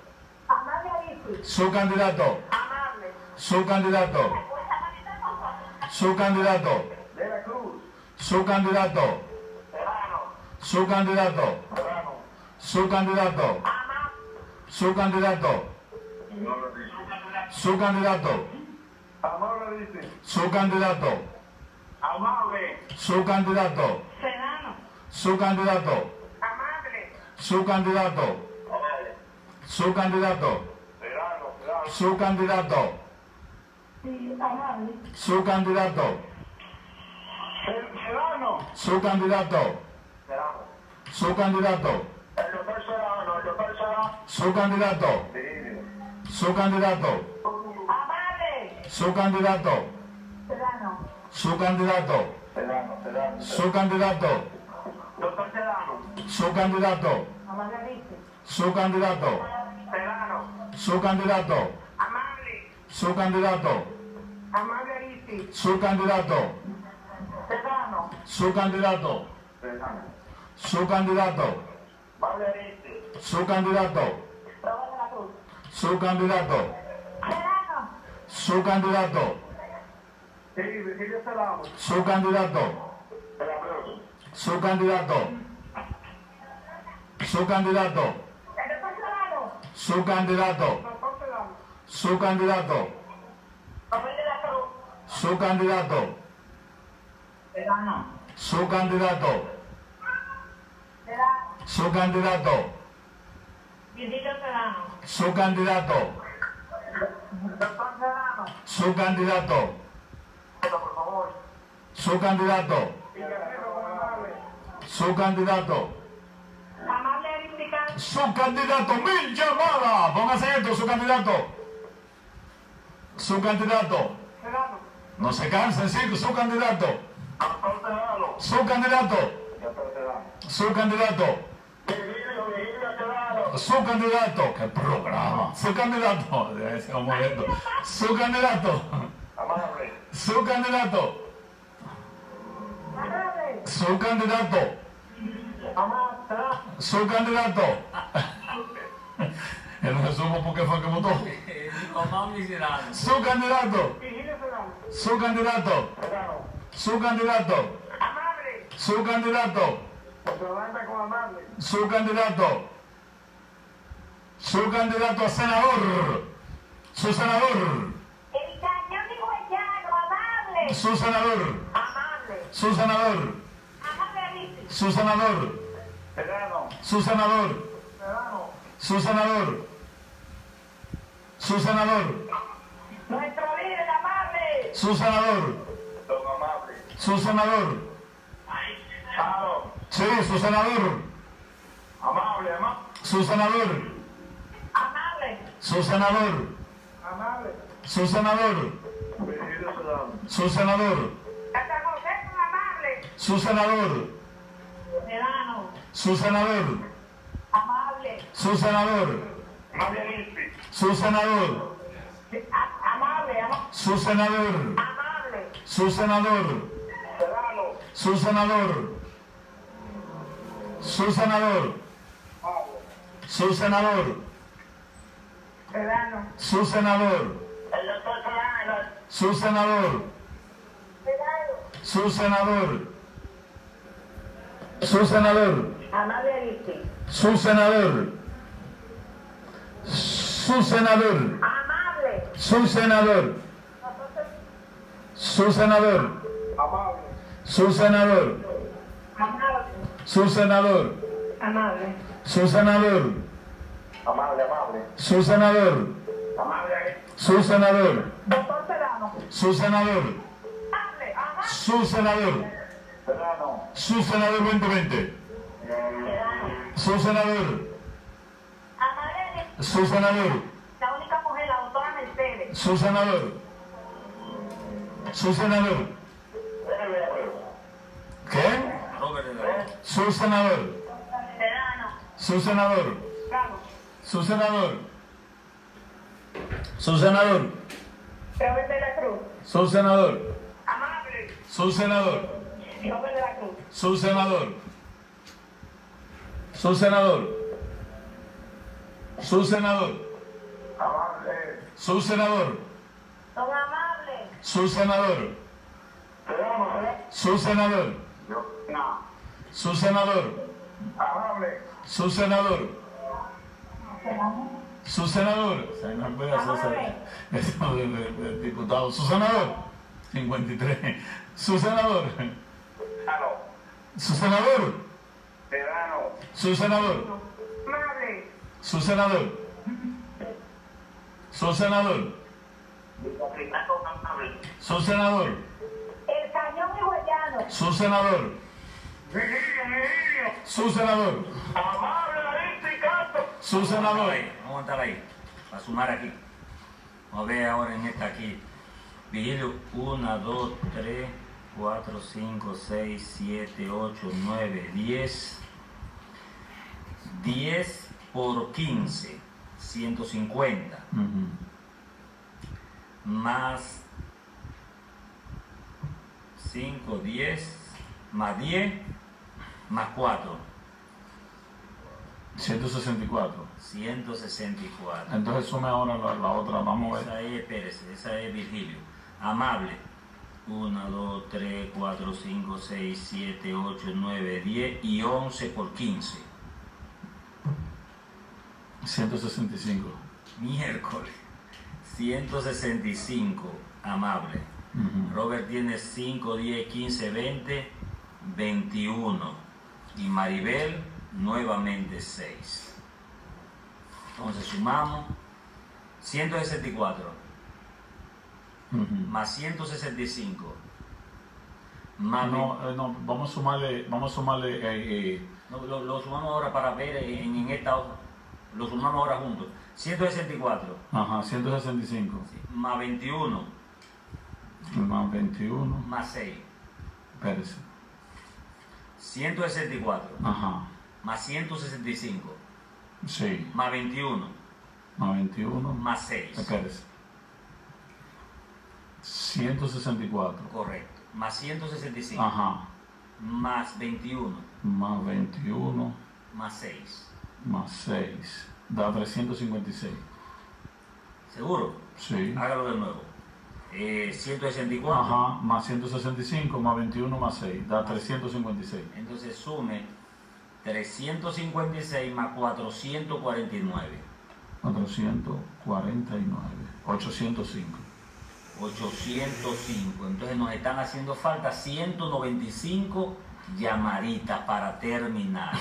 Amable Aristis. Su candidato. Amable. Su candidato. Su candidato. De la Cruz. Su candidato. Serrano. Su candidato. Serrano. Su candidato. Amable. Su candidato. Su candidato. Amable Aristis. Su candidato. Amable. Su candidato. Serrano. Su candidato. Amable. Su candidato. Su candidato. Su candidato. Sí, amable. Su candidato. Serrano. Su candidato. Su candidato. El doctor Serrano, el doctor Serrano. Su candidato. Su candidato. Amable. Su candidato. Serrano. Su candidato. Su candidato. Doctor Serrano. Su candidato. Amable dice. Su candidato. Serrano. Su candidato. Amable. Su candidato. Amable dice. Su candidato. Serrano. Su candidato. Su candidato. Amable dice. Su candidato. Robert de la Cruz. Su candidato. Serrano. Su candidato. Sí, Virgilio Serrano. Su candidato. Su candidato. Su candidato. El doctor Serrano. Su candidato. Doctor Serrano. Su candidato. Robert de la Cruz. Su candidato. Serrano. Su candidato. Serrano. Su candidato. Virgilio Serrano. Su candidato. Doctor Serrano. Su candidato. Por favor. Su candidato. Su candidato. Amable Aristicán. Su candidato. 1000 llamadas. Póngase esto, su candidato. Su candidato. Serrano. No se cansen, sí, su candidato. Doctor Serrano. Su candidato. Doctor Serrano. Su candidato. Virgilio Serrano. Su candidato. ¿Qué programa? Su candidato. Ese momento. Su candidato. Amable. Su candidato. Amable. Su candidato. Amable. Su candidato. Él no se supo por qué fue que votó. Amable y Serrano. Su candidato. Virgilio Serrano. Su candidato. Serrano. Su candidato. Amable. Su candidato. Contrabanda con amable. Su candidato. Su candidato a senador. Su senador. El cañón de Guayano. Amable. Su senador. Amable. Su senador. Amable Aristicán. Su senador. Serrano. Su senador. Serrano. Su senador. Su senador. Nuestro líder amable. Su senador. Don amable. Su senador. Claro. Sí, su senador. Amable, amable. Su senador. Amable. Su senador. Amable. Su senador. Virgilio Serrano. Su senador. Hasta José con amable. Su senador. Serrano. Su senador. Amable. Su senador. Amable Aristicán. Su senador. Amable, amable. Su senador. Amable. Su senador. Serrano. Su senador. Su senador. Su senador. Serrano. Su senador. El doctor Serrano. Su senador. Serrano. Su senador. Su senador. Amable Aristicán. Su senador. Su senador. Amable. Su senador. Su senador. Amable. Su senador. Amable. Su senador. Amable. Su senador. Amable, amable. Su senador. Amable Aristicán. Su senador. Doctor Serrano. Su senador. Amable, amable. Su senador. Serrano. Su senador 2020. Serrano. Su senador. Amable Aristicán. Su senador. La única mujer, la doctora Mercedes. Su senador. Su senador. ¿Qué? Robert de la Cruz. Su senador. Serrano. Su senador. Serrano. Su senador. Su senador. Robert de la Cruz. Su senador. Amable. Su senador. Robert de la Cruz. Su senador. Su senador. Su senador. Amable. Su senador. Don amable. Su senador. Serrano. Su senador. No. Su senador. Amable. Su senador. Serrano. Su senador. Diputado. Su senador. 53. Su senador. Aló. Su senador. Serrano. Su senador. Amable. Su senador. Su senador. Su senador. El Cañón y Guayano. Su senador. Su senador. Amable, Arista y Canto. Su senador. Vamos a aguantar ahí, para sumar aquí. Vamos a ver ahora en esta aquí. Vigilio, 1, 2, 3, 4, 5, 6, 7, 8, 9, 10. 10 por 15, 150. Más 5, 10, más 10, más 4. 164. 164. Entonces sume ahora la otra. Vamos a ver. Esa es Pérez, esa es Virgilio. Amable. 1, 2, 3, 4, 5, 6, 7, 8, 9, 10 y 11 por 15. 165. Miércoles. 165. Amable. Robert tiene 5, 10, 15, 20, 21. Y Maribel nuevamente 6. Entonces sumamos 164 más 165 más No, vamos a sumarle. no, lo sumamos ahora para ver en esta hoja. Lo sumamos ahora juntos. 164 Ajá, 165. más 21 Más 21. más 6. Espérese. 164 Ajá. más 165 Sí. más 21 Más 21. más 6. Espérese. 164. Correcto. Más 165 Ajá. más 21 Más 21. más 6. Más 6. Da 356. ¿Seguro? Sí. Hágalo de nuevo. 164. Ajá. Más 165. Más 21. Más 6. Da 356. Entonces sume 356 más 449. 449. 805. 805. Entonces nos están haciendo falta 195 llamaditas para terminar.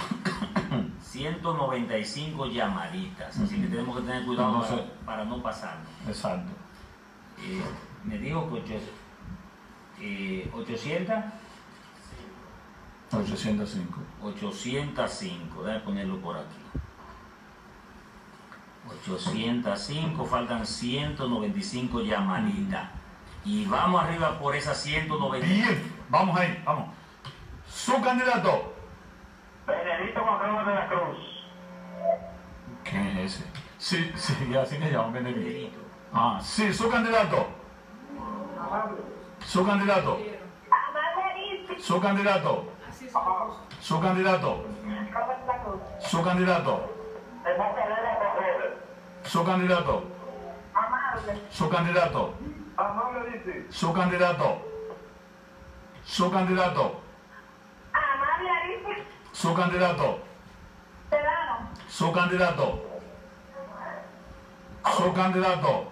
195 llamaditas. Así que tenemos que tener cuidado Entonces, para no pasarnos. Exacto. Me dijo que 800. 805. 805, déjame ponerlo por aquí. 805, faltan 195 llamaditas. Y vamos arriba por esas 195. Bien, vamos ahí, vamos. Su candidato. Benedito González de la Cruz. ¿Quién es ese? Sí, sí, así que llaman Benedito. Benedito. Ah, sí, su candidato. Amable. Su candidato. Amable Arista. Su candidato. Su candidato. Robert La Cruz. Su candidato. El Macarena Correa. Su candidato. Amable. Su candidato. Amable Arista. Su candidato. Su candidato. Amable Arista. Su candidato. Serrano. Su candidato. Su candidato.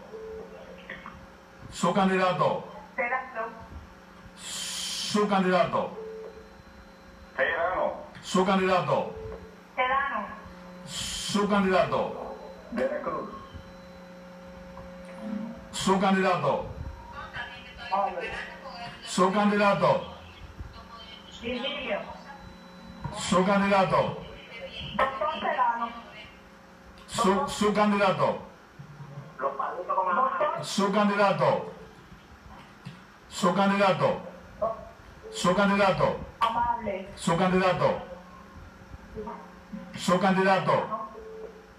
Su candidato. Serrano. Su candidato. Serrano. Su candidato. Serrano. Su candidato. De la Cruz. Su candidato. Amable. Su candidato. Virgilio. Su candidato. Doctor Serrano. Su candidato. Los palitos con la mano. Su candidato. Su candidato. Su candidato. Amable. Su candidato. Su candidato.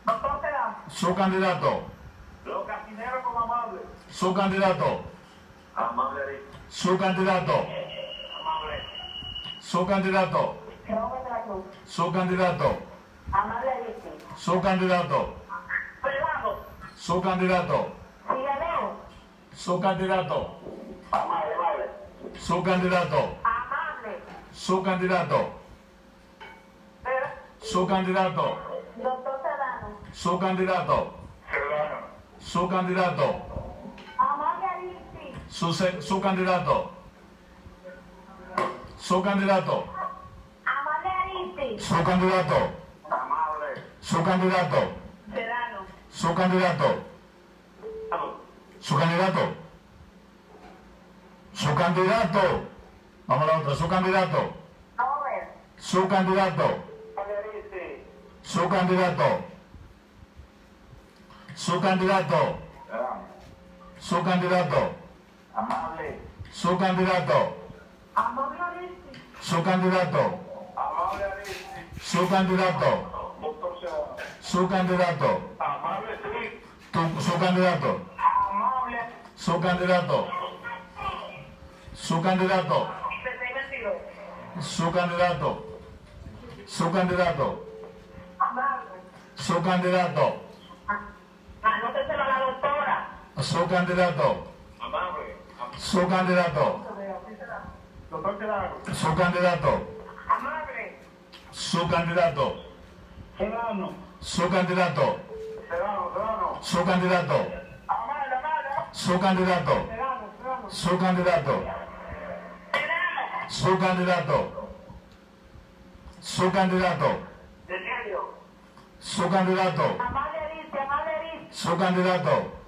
Doctor Serrano. Su candidato. Los casineros con Amable. Su candidato. Amable Arista. Su candidato. Amable. Su candidato. Robert de la Cruz. Su candidato. Amable Arista. Su candidato. Serrano. Su candidato. Figueroa. Su candidato. Amable. Amable. Su candidato. Amable. Su candidato. Su candidato. Doctor Serrano. Su candidato. Serrano. Su candidato. Amable Arista. Su candidato. Su candidato. Amable Aristi. Su candidato. Amable. Su candidato. Sedano. Su candidato. Su candidato. Su candidato. Vamos a la otra. Su candidato. Robert. Su candidato. Su candidato. Su candidato. Su candidato. Amable. Su candidato. Amable Aristi. Su candidato. Amable Aristi. Su candidato. Doctor Sedano. Su candidato. Amable sí. Su candidato. Amable. Su candidato. Su candidato. 622. Su candidato. Su candidato. Amable. Su candidato. Anóteselo a la doctora. Su candidato. Amable. Su candidato. Doctor Sedano. Su candidato. Amable. Su candidato. Sedano. Su candidato. Sedano. Su candidato. Amable, amable. Su candidato. Sedano. Su candidato. Sedano. Su candidato. Su candidato. Virgilio. Su candidato. Amable Aristi, amable Aristi. Su candidato.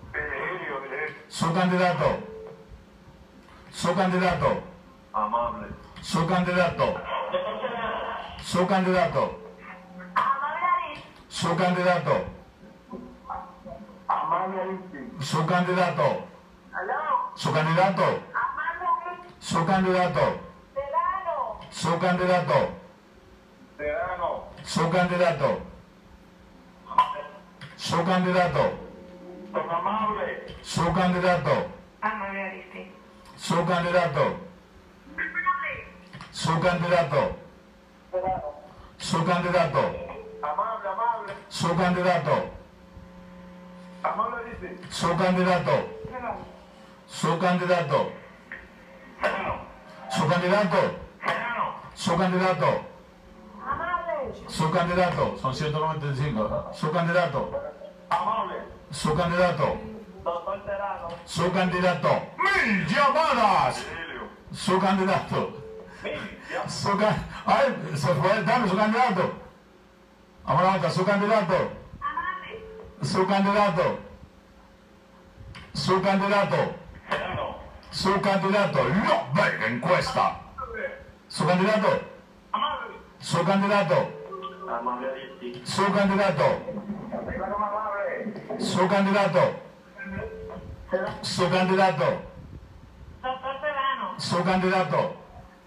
Su candidato. Su candidato. Amable. Su candidato. Su candidato. Amable Aristi. Su candidato. Amable Aristi. Su candidato. Aló. Su candidato. Amable Aristi. Su candidato. Sedano. Su candidato. Sedano. Su candidato. Su candidato. Don Amable. Su candidato. Amable Aristi. Su candidato. Su candidato. Sedano. Su candidato. Amable, amable. Su candidato. Amable Aristi. Su candidato. Su candidato. Sedano. Su candidato. Sedano. Su candidato. Amable. Su candidato. Son 195. Su candidato. Amable. Su candidato. Doctor Sedano. Su candidato. ¡Mil llamadas! Virgilio. Su candidato. Ya. Ay, se fue. Dame su candidato. Vamos a la otra. Su candidato. Amable. Su candidato. Su candidato. Sedano. Su candidato. No ve la encuesta. Su candidato. Amable. Su candidato. Amable Aristi. Su candidato. Sedano amable. Su candidato. Su candidato. Doctor Sedano. Su candidato.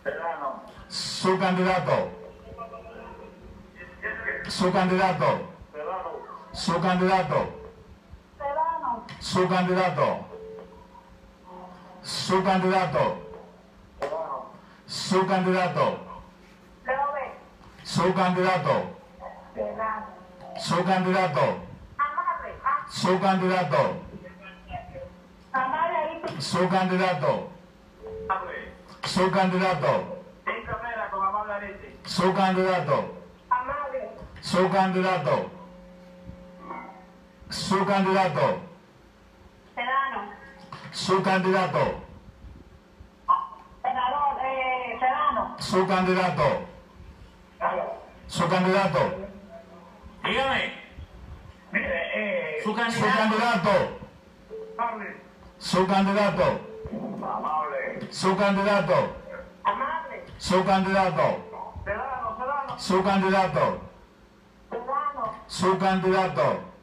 Sedano. Su candidato. Su candidato. Sedano. Su candidato. Sedano. Su candidato. Su candidato. Sedano. Su candidato. Robert. Su candidato. Sedano. Su candidato. Amable. Su candidato. Amable Aristi. Su candidato. Amable. Su candidato. Cinco Mera con Amable Aristi. Su candidato. Amable. Su candidato. Su candidato. Sedano. Su candidato. Senador, Sedano. Su candidato. Su candidato. Dígame. Mire, su Su candidato. candidato. Amable. Su candidato. Amable. Su candidato. Amable. Su candidato. Sedano, Sedano. Su candidato. Sedano. Su candidato.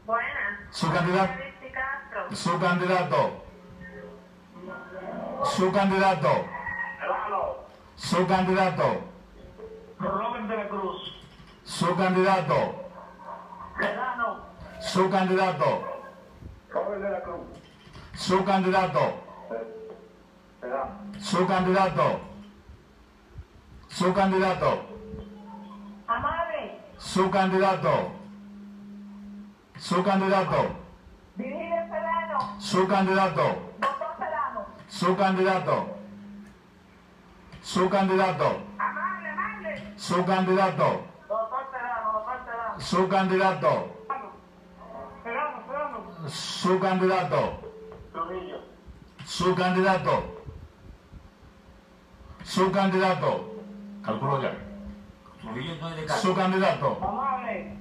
Buenas. Su candidato. Aristi Castro. Su candidato. Su candidato. Sedano. Su candidato. Robert de la Cruz. Su candidato. Sedano. Su candidato. Robert de la Cruz. Su candidato. Sedano. Su candidato. Su candidato. Amable. Su candidato. Su candidato. Virgilio Sedano. Su candidato. Doctor Sedano. Su candidato. Su candidato. Amable, amable. Su candidato. Doctor Sedano, doctor Sedano. Su candidato. Sedano, Sedano. Su candidato. Trujillo. Su candidato. Su candidato. Calculo ya. Trujillo no es de casa. Su candidato. Amable.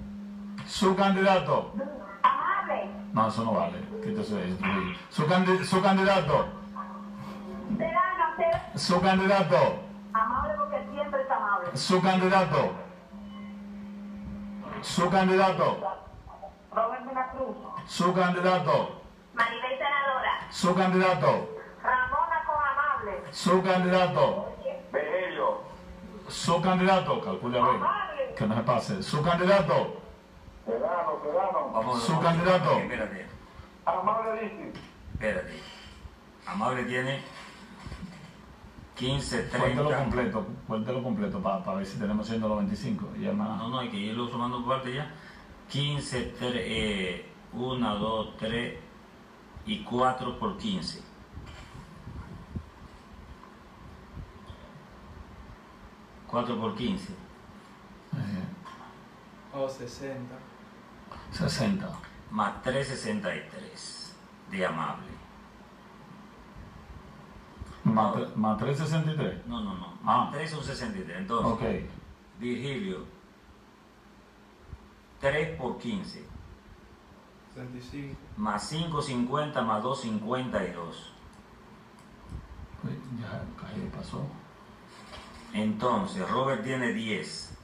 Su candidato. Amable. No, eso no vale. Quítese eso, Trujillo. Su candidato. Serrano, Su candidato. amable porque siempre es amable. Su candidato. Su candidato. Robert de la Cruz. Su candidato. Maribel Senadora. Su candidato. Ramona con amable. Su candidato. Virgilio. Su candidato. Calcula bien. Amable. Que no se pase. Su candidato. Serrano. Vamos, Su vamos, candidato. Espérate, Amable dice. espérate. Amable tiene 15, Cuéntelo 30. completo para ver si tenemos 195. Y ya más. No, hay que irlo sumando por parte ya. 15, 1, 2, 3 y 4 por 15. 4 por 15. O 60. 60. Más 363 de amable. Más 363. No. Ah. 3 son 63. Entonces, Ok. Virgilio, 3 por 15. 65. Más 5, 50, más 2, 52. Pues ya ahí pasó. Entonces, Robert tiene 10.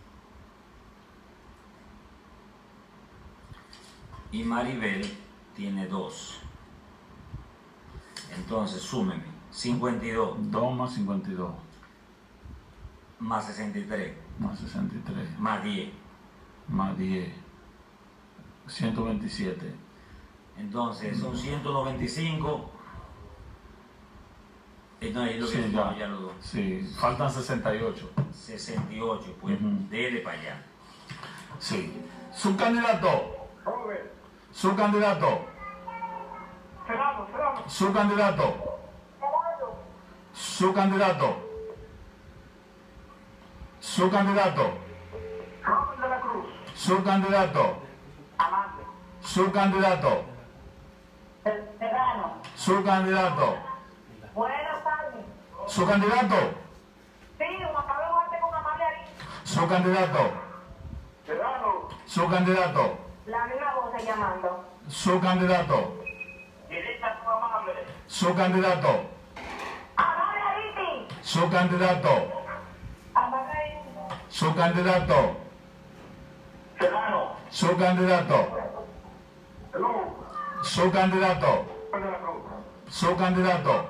Y Maribel tiene 2. Entonces, súmeme. 52 2 más 52. más 63 Más 63. más 10. Más 10. 127. Entonces, son 195. No, es lo que Sí, sumamos ya. ya los dos. Sí, faltan 68. 68, pues, Ujú. dele para allá. Sí. Su candidato. Robert. Su candidato. Serrano. Su candidato. Su candidato. Su candidato. Robert de la Cruz. Su candidato. Amable. Su candidato. Serrano. Su candidato. Buenas tardes. Su candidato. Sí, Juan Pablo Duarte con amable ahí. Su candidato. Serrano. Su candidato. La misma voz llamando. Su candidato. Directa con amable. Su candidato. Amable ahí. Su candidato. Amable ahí. Su candidato. Serrano. Su candidato. Hello. Su candidato. De la Cruz. Su candidato.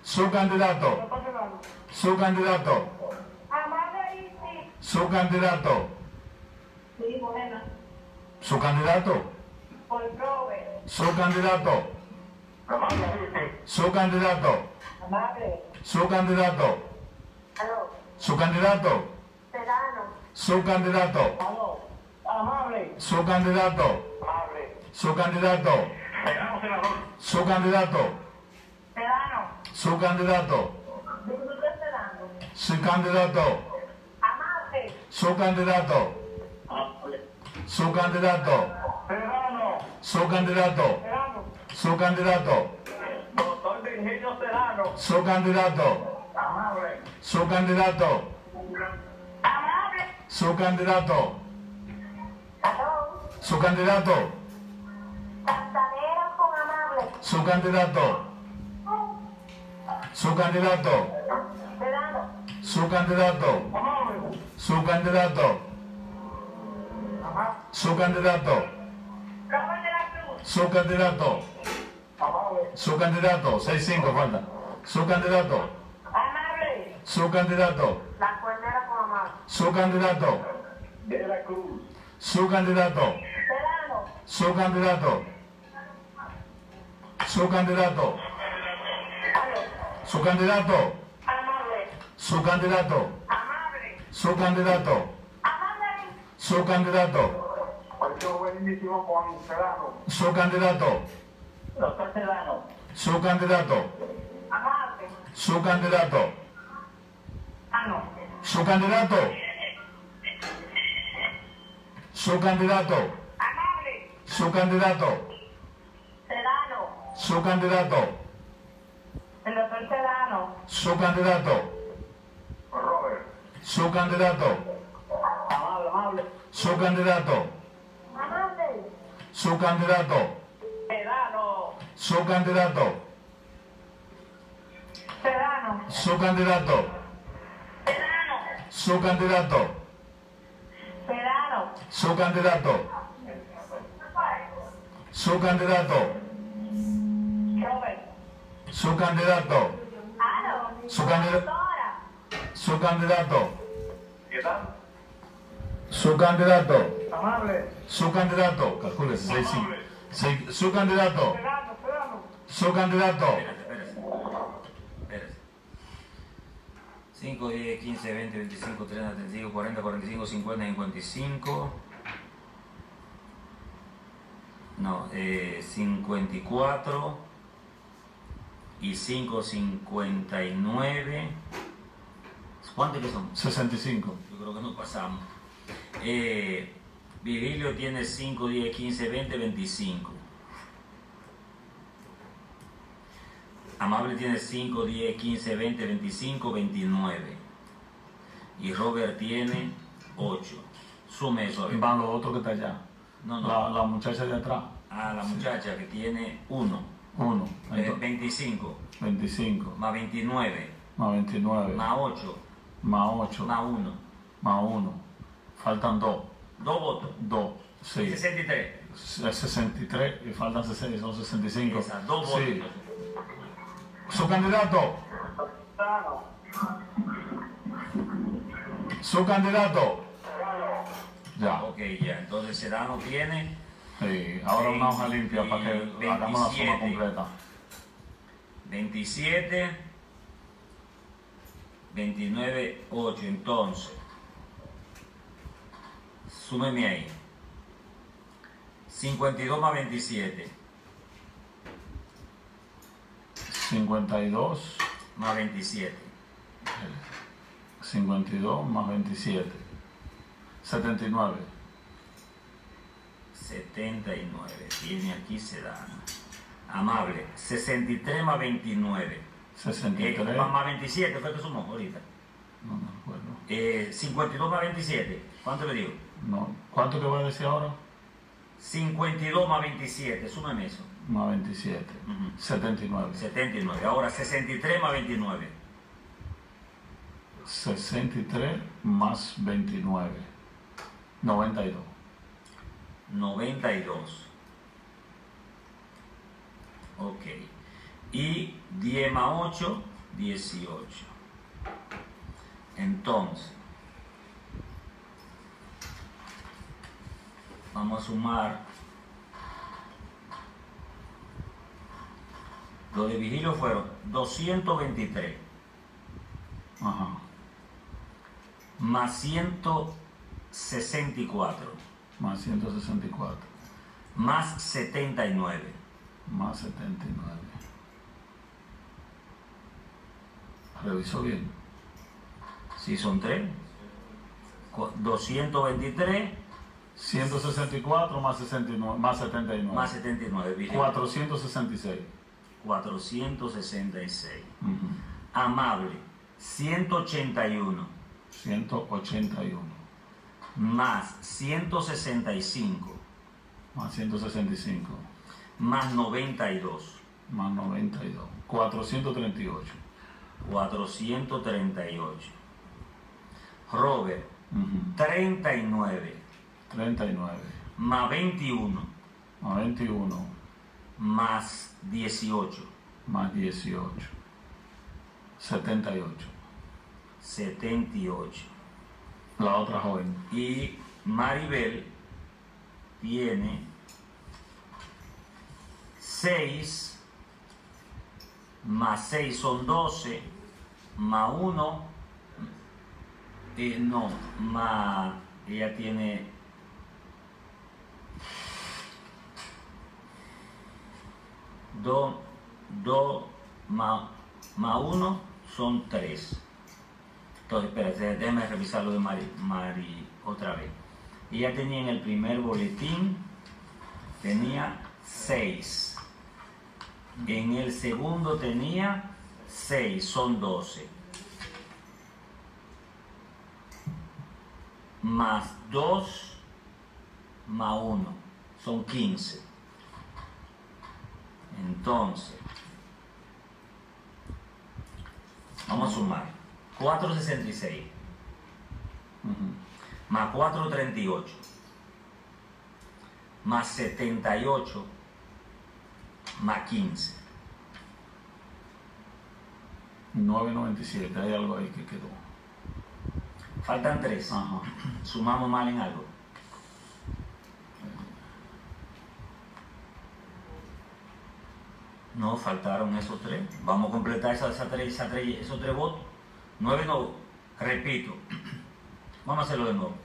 Su candidato. Doctor Serrano. Su candidato. Amable ahí. Su candidato. Sí, buena. Su candidato. Por Robert. Su candidato. Amable ahí. Su candidato. Amable. Su candidato. Aló. Su candidato. Serrano. Su candidato. Aló. Amable. Su candidato. Amable. Su candidato. Serrano, senador. Su candidato. Serrano. Su candidato. Disculpe, Serrano. Su candidato. Amable. Su candidato. Su candidato. Serrano. Su candidato. Serrano. Su candidato. Doctor Virgilio Serrano. Su candidato. Amable. Su candidato. Amable. Su candidato. Aló. Su candidato. Santanera con amable. Su candidato. Su candidato. Serrano. Su candidato. Amable. Su candidato. Su candidato. Robert de la Cruz. Su candidato. Amable. Su candidato. 6-5 falta. Su candidato. Amable. Su candidato. La cuernera con amable. Su candidato. De la Cruz. Su candidato. Serrano. Su candidato. Su candidato. Aló. Su candidato. Amable. Su candidato. Amable. Su candidato. Amable. Su candidato. Partido buenísimo Juan Serrano. Su candidato. Doctor Serrano. Su candidato. Amable. Su candidato. No. Su candidato. Su candidato. Amable. Su candidato. Serrano. Su candidato. Manuel Sedano. Su candidato. Robert. Su candidato. Amable. Su candidato. Amable. Su candidato. Sedano. Su candidato. Sedano. Su candidato. Sedano. Su candidato. Sedano. Su candidato. Su candidato. Robert. Su candidato. Aro. Su candidato. Doctora. Su candidato. ¿Qué tal? Su candidato. Amable. Su candidato. Calcúlese. 6-5. Su candidato. Sedano. Su candidato. Espérese. 5, 10, 15, 20, 25, 30, 35, 40, 45, 50, 55. No, 54. Y 5, 59. ¿Cuántos que son? 65. Yo creo que nos pasamos. Virgilio tiene 5, 10, 15, 20, 25. Amable tiene 5, 10, 15, 20, 25, 29. Y Robert tiene 8. Sume eso. Y van los otros que está allá. No. La muchacha de atrás. A la muchacha que tiene 1. 1. 25. 25. Más 29. Más 29. Más 8. Más 8. Más 1. Más 1. Faltan 2. 2 votos. 2. Sí. 63. Es 63 y faltan 60, son 65. Esas 2 votos. Sí. Su candidato. Su candidato. Ya. Ok, ya. Entonces Sedano tiene Sí. Ahora una hoja limpia para que 27. hagamos la suma completa. 27, 29, 8. Entonces, súmeme ahí. 52 más 27. 52. Más 27. 52 más 27. 79. 79. Tiene aquí Sedano. Amable. 63 más 29. 63. Más 27 fue que sumó ahorita. No me acuerdo. 52 más 27. ¿Cuánto le digo? No. ¿Cuánto te voy a decir ahora? 52 más 27. Súmeme eso. Más 27. Ujú. 79. 79. Ahora 63 más 29. 63 más 29. 92. 92. Ok. Y 10 más 8, 18. Entonces, vamos a sumar. Lo de Vigilio fueron 223 Ajá. más 164 Más 164. más 79. Más 79. Revisó bien. Si son 3, 223 164 más 69. Más 79. más 79. Vigilio. 466. 466. Ujú. Amable, 181 181. más 165 Más 165. más 92. Más 92. 438. 438. Robert, Ujú. 39 39. más 21 Más 21. más 18. Más 18. 78. 78. La otra joven. Y Maribel tiene 6 más 6 son 12 más 1 no, más ella tiene 2 más 1 son 3. Entonces, espérate, déjame revisar lo de Mari otra vez. Ella tenía en el primer boletín, tenía 6. En el segundo tenía 6 son 12. Más 2 más 1 son 15. Entonces, vamos a sumar. 466 más 438 más 78 más 15. 997, hay algo ahí que quedó. Faltan 3. Ajá. Sumamos mal en algo. No, faltaron esos 3. Vamos a completar esos 3 votos. 9 no. Repito. Vamos a hacerlo de nuevo.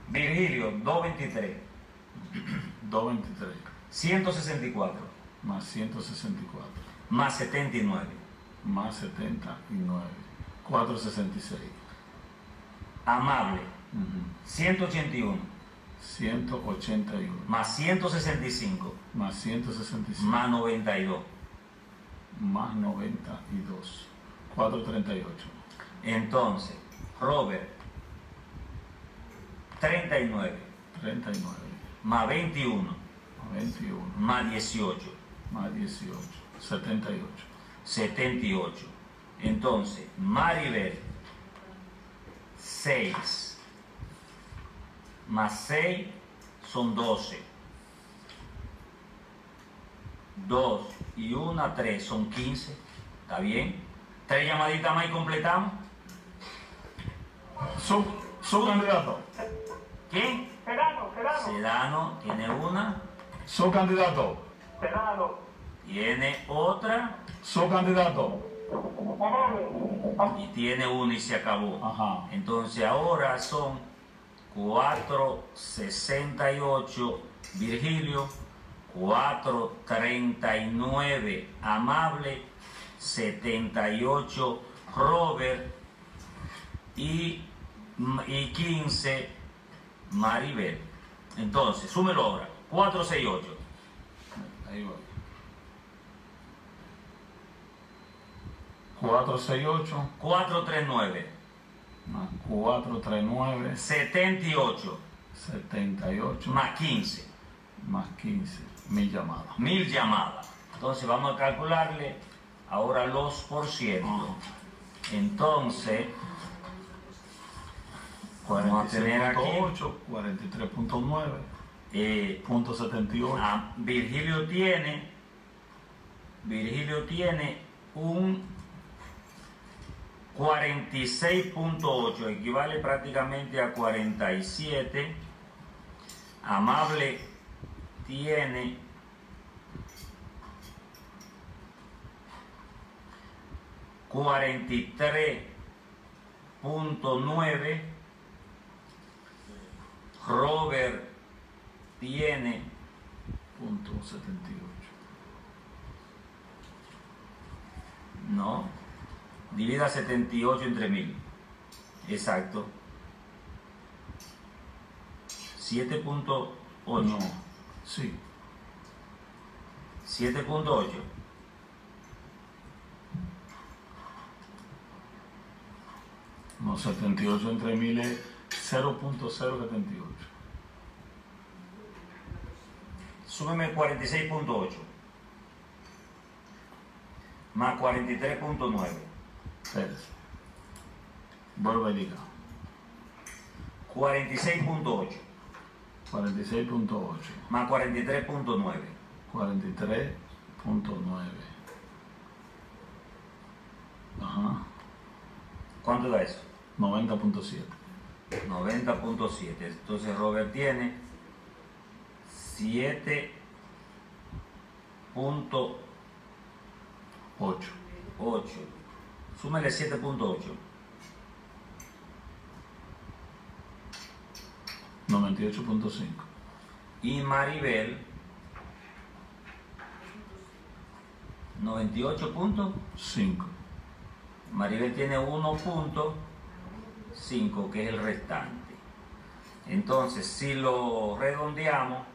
Virgilio, 223. 223. 164. Más 164. Más 79. Más 79. 466. Amable. 181. 181. Más 165. Más 165. Más 92. Más 92. 438. Entonces, Robert, 39. 39. Más 21. Más 21. Más 18. Más 18. 78. 78. Entonces, Maribel, 6. Más 6 son 12. 2 y 1, 3 son 15. ¿Está bien? 3 llamaditas más y completamos. Su candidato. ¿Quién? Sedano. Sedano tiene una. Su candidato. Sedano. Tiene otra. Su candidato. Y tiene una y se acabó. Ajá. Entonces ahora son 468 Virgilio, 439 Amable, 78 Robert y 15 Maribel. Entonces, súmelo ahora. 468. Ahí voy. 468 439 más 439 78 78 más 15. más 15. 1000 llamadas. 1000 llamadas. Entonces vamos a calcularle ahora los por ciento. Entonces, vamos a tener aquí 43.9, punto 78. Virgilio tiene un 46.8, equivale prácticamente a 47. Amable tiene 43.9. Robert tiene punto 78. No, divida 78 entre 1000. Exacto. 7.8. No, sí. 7.8. No, 78 entre 1000 es 0.078. Súmeme 46.8 más 43.9. Espérese. Vuelve a diga. 46.8 46.8 más 43.9. 43.9. Ajá. ¿Cuánto da eso? 90.7. 90.7. Entonces Robert tiene 7.8. 8. Súmele 7.8. 98.5. Y Maribel 98.5. Maribel tiene 1.5, que es el restante. Entonces, si lo redondeamos,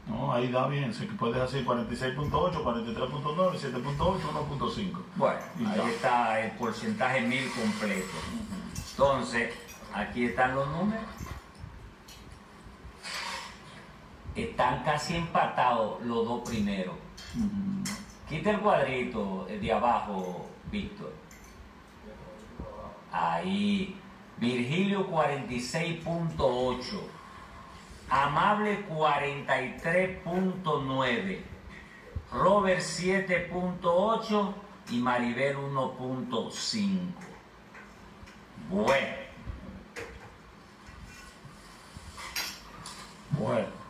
No, ahí da bien, se puede hacer 46.8, 43.9, 7.8, 1.5. Bueno, ahí está el porcentaje 1000 completo. Entonces, aquí están los números. Están casi empatados los dos primeros. Quita el cuadrito de abajo, Víctor. Ahí. Virgilio 46.8. Amable 43.9. Robert 7.8 y Maribel 1.5. Bueno.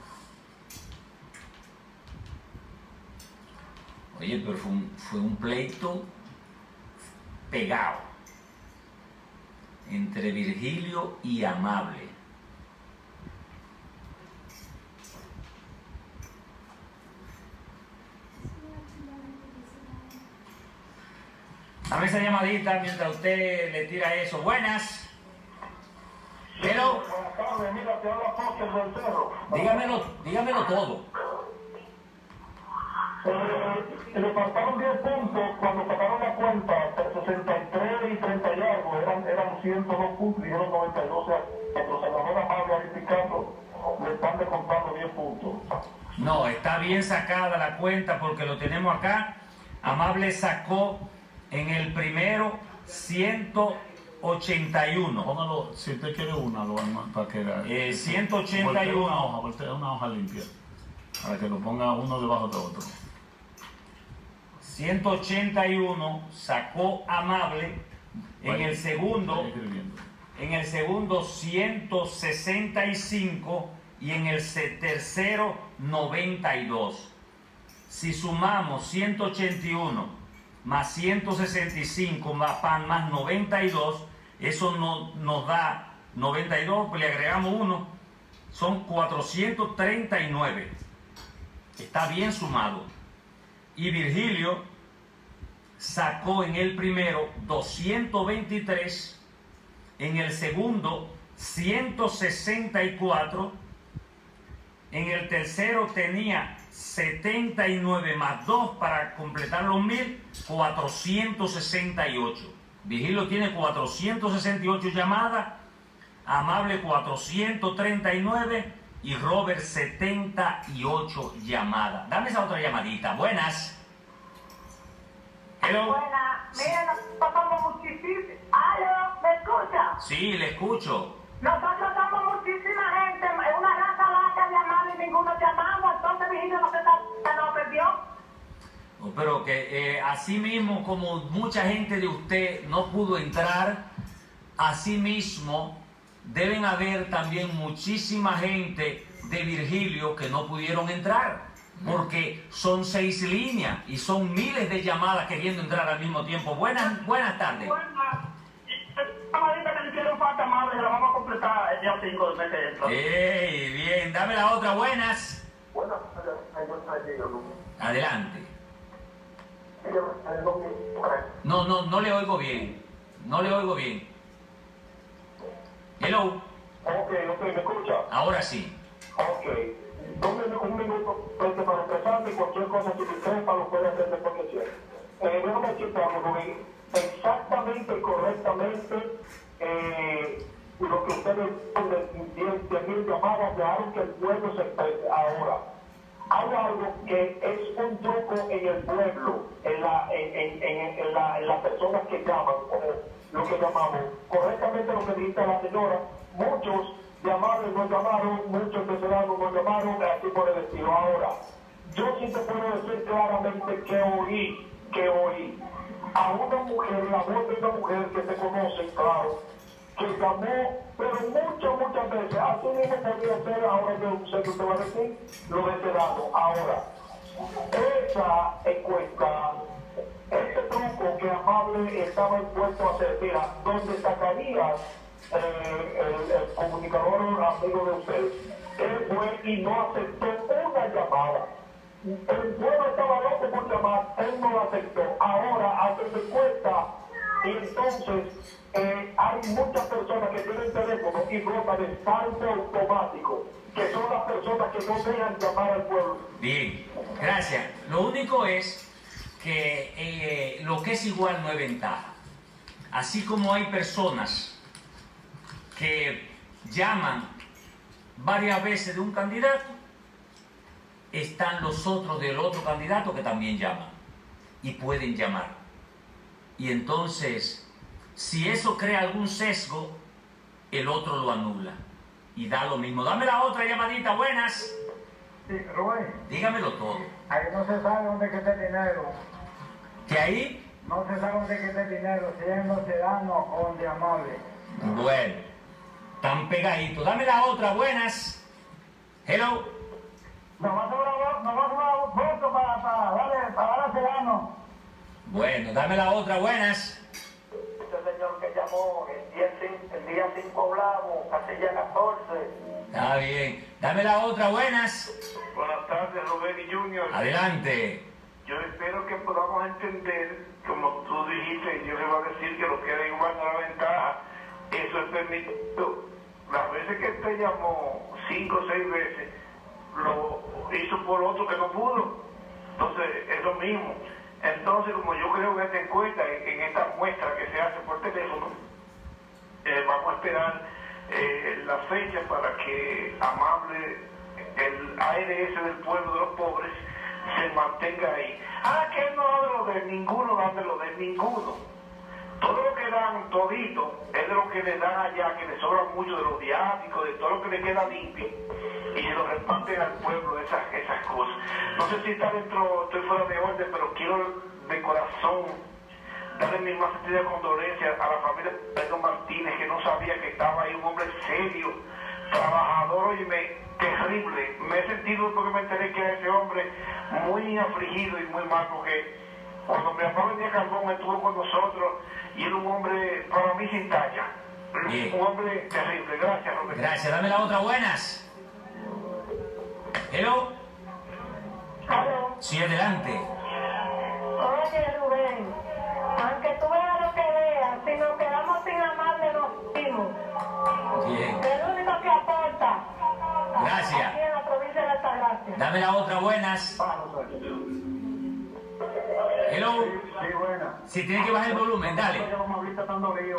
Oye, pero fue un pleito pegado entre Virgilio y Amable. Dame esa llamadita mientras usted le tira eso. Buenas. Pero, Buenas tardes, mira, te habla Póster del Cerro. dígamelo todo. Le faltaron 10 puntos cuando sacaron la cuenta, 63 y 30 y algo, eran 102 puntos, dijeron 92, o sea, nuestro senador Amable verificando, le están descontando 10 puntos. No, está bien sacada la cuenta porque lo tenemos acá. Amable sacó en el primero 181. Póngalo, si usted quiere una, lo vamos para que la... 181. Voltea una hoja limpia, para que lo ponga uno debajo de otro. 181 sacó Amable. En el segundo 165 y en el tercero 92. Si sumamos 181 más 165 más 92, eso nos da 92, pues le agregamos 1, son 439. Está bien sumado. Y Virgilio sacó en el primero 223, en el segundo 164, en el tercero tenía 79 más 2 para completar los 1000, 468. Virgilio tiene 468 llamadas, Amable 439 y Robert 78 llamadas. Dame esa otra llamadita. Buenas. Hello. Buenas. Mira, nosotros somos muchísimos. ¿Aló? ¿Me escucha? Sí, le escucho. Nosotros somos muchísima gente, una raza larga llamada y ninguno llamamos, entonces Virgilio no perdió. Pero que así mismo como mucha gente de usted no pudo entrar, así mismo deben haber también muchísima gente de Virgilio que no pudieron entrar, porque son 6 líneas y son miles de llamadas queriendo entrar al mismo tiempo. Buenas tardes. Llamadita que le hicieron falta, Amable, se la vamos a completar el día 5 del mes que entra. ¡Ey! Bien, dame la otra. Buenas. Bueno, Adelante. No le oigo bien. No le oigo bien. Hello. Ok, ¿me escucha? Ahora sí. Ok. Tómeme un minuto para empezar y cualquier cosa que usted sepa lo puede hacer después que cierre. Déjame checarlo, Luis. Exactamente y correctamente lo que ustedes de 10.000 llamadas dejaron que el pueblo se exprese. Ahora, hay algo que es un truco en el pueblo, en las personas que llaman, o lo que llamamos, correctamente lo que dice la señora, muchos llamados no llamaron, muchos venezolanos no llamaron, así por el estilo. Ahora, yo sí te puedo decir claramente que oí a una mujer, la voz de una mujer que se conoce, claro, que llamó, pero muchas veces, así mismo podría ser, ahora yo sé que usted va a decir, lo de ese lado. Ahora, esa encuesta, este truco que Amable estaba impuesto a hacer, mira, donde sacaría el comunicador amigo de usted, él fue y no aceptó una llamada. El pueblo estaba loco por llamar, él no lo aceptó. Ahora, hace encuesta Y entonces hay muchas personas que tienen teléfono y brota de salto automático, que son las personas que no dejan llamar al pueblo. Bien, gracias. Lo único es que lo que es igual no es ventaja. Así como hay personas que llaman varias veces de un candidato, están los otros del otro candidato que también llaman y pueden llamar. Y entonces, si eso crea algún sesgo, el otro lo anula y da lo mismo. Dame la otra llamadita, buenas. Sí, Rubén. Dígamelo todo. Ahí no se sabe dónde está el dinero. ¿Que ahí? No se sabe dónde está el dinero, si es en los sedanos o en de Amable. Bueno, tan pegadito. Dame la otra, buenas. Hello. Nos va a dar una foto para dar a Sedano. Bueno, dame la otra, buenas. Este señor que llamó el día 5 hablamos, Casilla 14. Está bien. Dame la otra, buenas. Buenas tardes, Rubén y Junior. Adelante. Yo espero que podamos entender, como tú dijiste, yo le voy a decir que lo que era igual no era ventaja. Eso es permitido. Las veces que usted llamó 5 o 6 veces, lo hizo por otro que no pudo. Entonces, es lo mismo. Entonces, como yo creo que esta encuesta, en esta muestra que se hace por teléfono, vamos a esperar la fecha para que Amable, el ARS del pueblo de los pobres, se mantenga ahí. Que no da de lo de ninguno, da de lo de ninguno. Todo lo que dan, todito, es de lo que le dan allá, que le sobra mucho de los viáticos, de todo lo que le queda limpio, y se lo reparten al pueblo, esas cosas. No sé si está dentro, estoy fuera de orden, pero quiero de corazón darle mi más sentida condolencia a la familia de Pedro Martínez, que no sabía que estaba ahí un hombre serio, trabajador, oíme, terrible. Me he sentido, porque me enteré que era ese hombre muy afligido y muy mal, porque cuando mi papá venía a Carbón estuvo con nosotros y era un hombre para mí sin talla. Bien. Un hombre terrible. Gracias, Roberto. Gracias. Dame la otra, buenas. Hello. Aló. Sí, adelante. Oye, Rubén, aunque tú veas lo que veas, si nos quedamos sin Amable, nos fuimos. Bien. Es lo único que aporta. Gracias. Aquí en la provincia de Altagracia. Dame la otra, buenas. Hello. Sí, buena. Si tiene que bajar el volumen, dale. Vamos ahorita estando lío.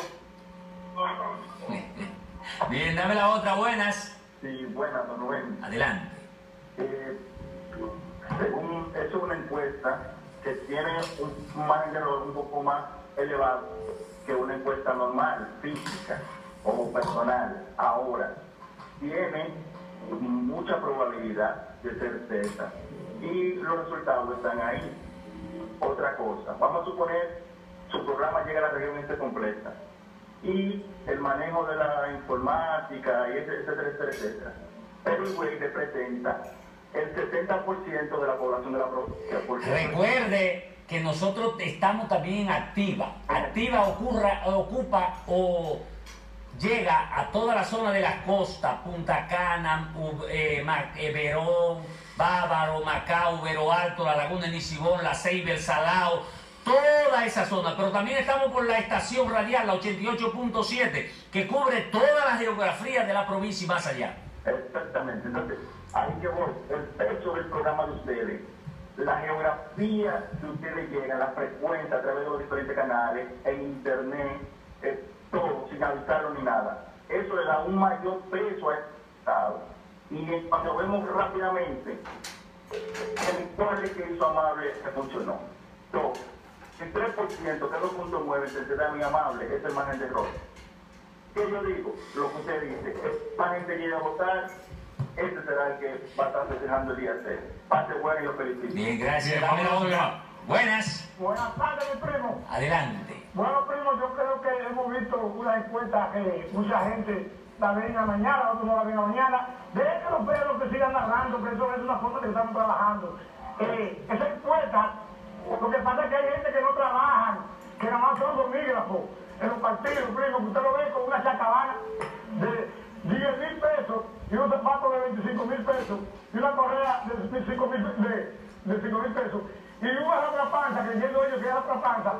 Bien, dame la otra, buenas. Sí, buenas, don Rubén. Adelante. Según es una encuesta que tiene un margen de error un poco más elevado que una encuesta normal, física o personal. Ahora, tiene mucha probabilidad de ser cierta y los resultados están ahí. Otra cosa, vamos a suponer su programa llega a la región completa y el manejo de la informática y etcétera, etcétera, etcétera. Pero el güey representa el 70% de la población de la provincia. Recuerde que nosotros estamos también en Activa. Activa ocupa o llega a toda la zona de la costa, Punta Cana, Verón, Bávaro, Macao, Vero Alto, la Laguna de Nisibón, La Ceiba, El Salao, toda esa zona. Pero también estamos por la estación radial, la 88.7, que cubre toda la geografía de la provincia y más allá. Exactamente. Entonces, ahí que voy, el peso del programa de ustedes, la geografía que ustedes llegan, la frecuencia a través de los diferentes canales, en internet, todo, sin avisarlo ni nada. Eso le da un mayor peso a este Estado. Y cuando vemos rápidamente, ¿cuál es que hizo Amable que funcionó? Dos, el 3%, que es 2.9, se da muy Amable, es el margen de error. ¿Qué yo digo? Lo que usted dice, más gente llega a votar, este será el que va a estar festejando el día 6. Pase bueno y lo felicito. Bien, gracias. Dame la otra. Buenas. Buenas tardes, mi primo. Adelante. Bueno, primo, yo creo que hemos visto una encuesta que mucha gente la ve en la mañana, otros no la ven en la mañana. Dejen que los perros que sigan narrando, que eso es una cosa que estamos trabajando. Esa encuesta, lo que pasa es que hay gente que no trabajan, que nada más son domígrafos en los partidos, primo, que usted lo ve con una chacabana de 10,000 pesos y un zapato de 25,000 pesos y una correa de 5,000 pesos. Y una otra panza, creyendo ellos que es otra panza,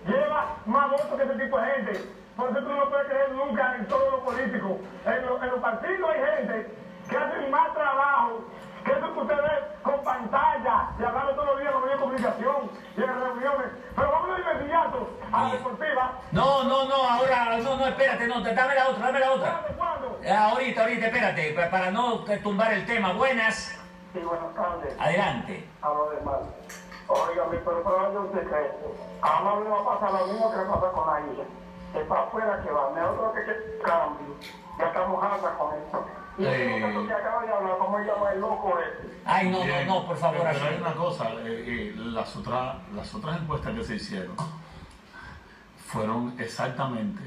lleva más votos que ese gente. Por eso tú no puedes creer nunca en todos los políticos. En los partidos hay gente que hacen más trabajo que eso que usted ve con pantalla y hablando todos los días en los medios de comunicación y en reuniones. Pero vamos de inmediato a la deportiva. No, ahora, no, espérate, no, dame la otra. ¿Cuándo? Ahorita, espérate, para no tumbar el tema. Buenas. Sí, buenas tardes. Adelante. Hablo de mal. Óigame, pero hay un secreto. A Amable le va a pasar lo mismo que le pasa con la hija. Es para afuera que va. Nosotros que cambio. Ya estamos hartas con esto. Y el muchacho que acaba de hablar, ¿cómo se llama el loco este? Ay, no, por favor. Pero hay una cosa, las otras encuestas que se hicieron fueron exactamente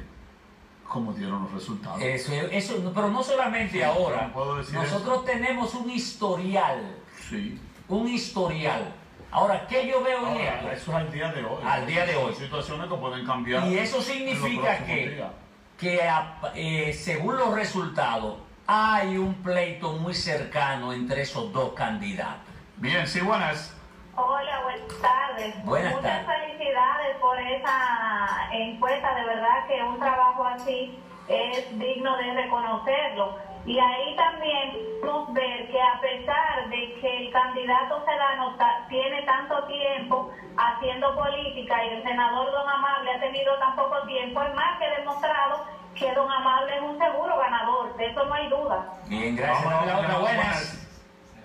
como dieron los resultados. Eso, pero no solamente ahora. No puedo decir nosotros tenemos un historial. Sí. Un historial. Ahora, ¿qué yo veo en Ahora, esto? eso es al día de hoy. Al día de hoy. Son situaciones que pueden cambiar. Y eso en significa los próximos días. que según los resultados, hay un pleito muy cercano entre esos dos candidatos. Bien, sí, buenas. Hola, buenas tardes. Buenas Muchas tardes. felicidades por esa encuesta. De verdad que un trabajo así es digno de reconocerlo. Y ahí también podemos ver que a pesar de que el candidato Sedano tiene tanto tiempo haciendo política y el senador Don Amable ha tenido tan poco tiempo, es más que demostrado que Don Amable es un seguro ganador. De eso no hay duda. Bien, gracias. Vamos, Dame la otra. Buenas.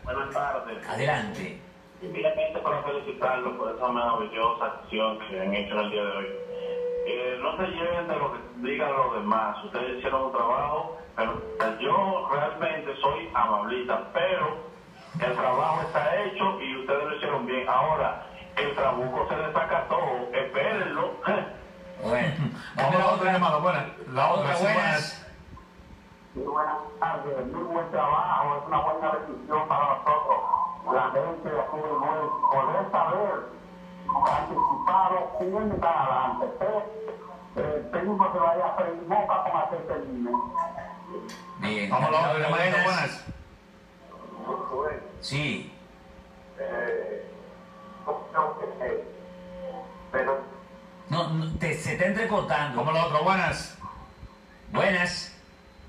Buenas tardes. Adelante. Simplemente para felicitarlos por esa maravillosa acción que han hecho en el día de hoy. No se lleven de lo que digan los demás. Ustedes hicieron un trabajo, pero yo realmente soy amablita, pero el trabajo está hecho y ustedes lo hicieron bien. Ahora, el trabuco se le saca todo. Espérenlo. Bueno, Vamos a la otra llamada. Buenas. La otra, sí, buenas. Muy buenas tardes, muy buen trabajo, es una buena decisión para nosotros. La gente de aquí de Nuevo, poder saber participado siempre para adelante. Tenemos que vaya a freír boca con aceite de limón. Bien. Vamos a la otra Dame llamada. Buenas. Sí. Pero No, se está entrecortando. Vamos a la otra. Buenas. Buenas.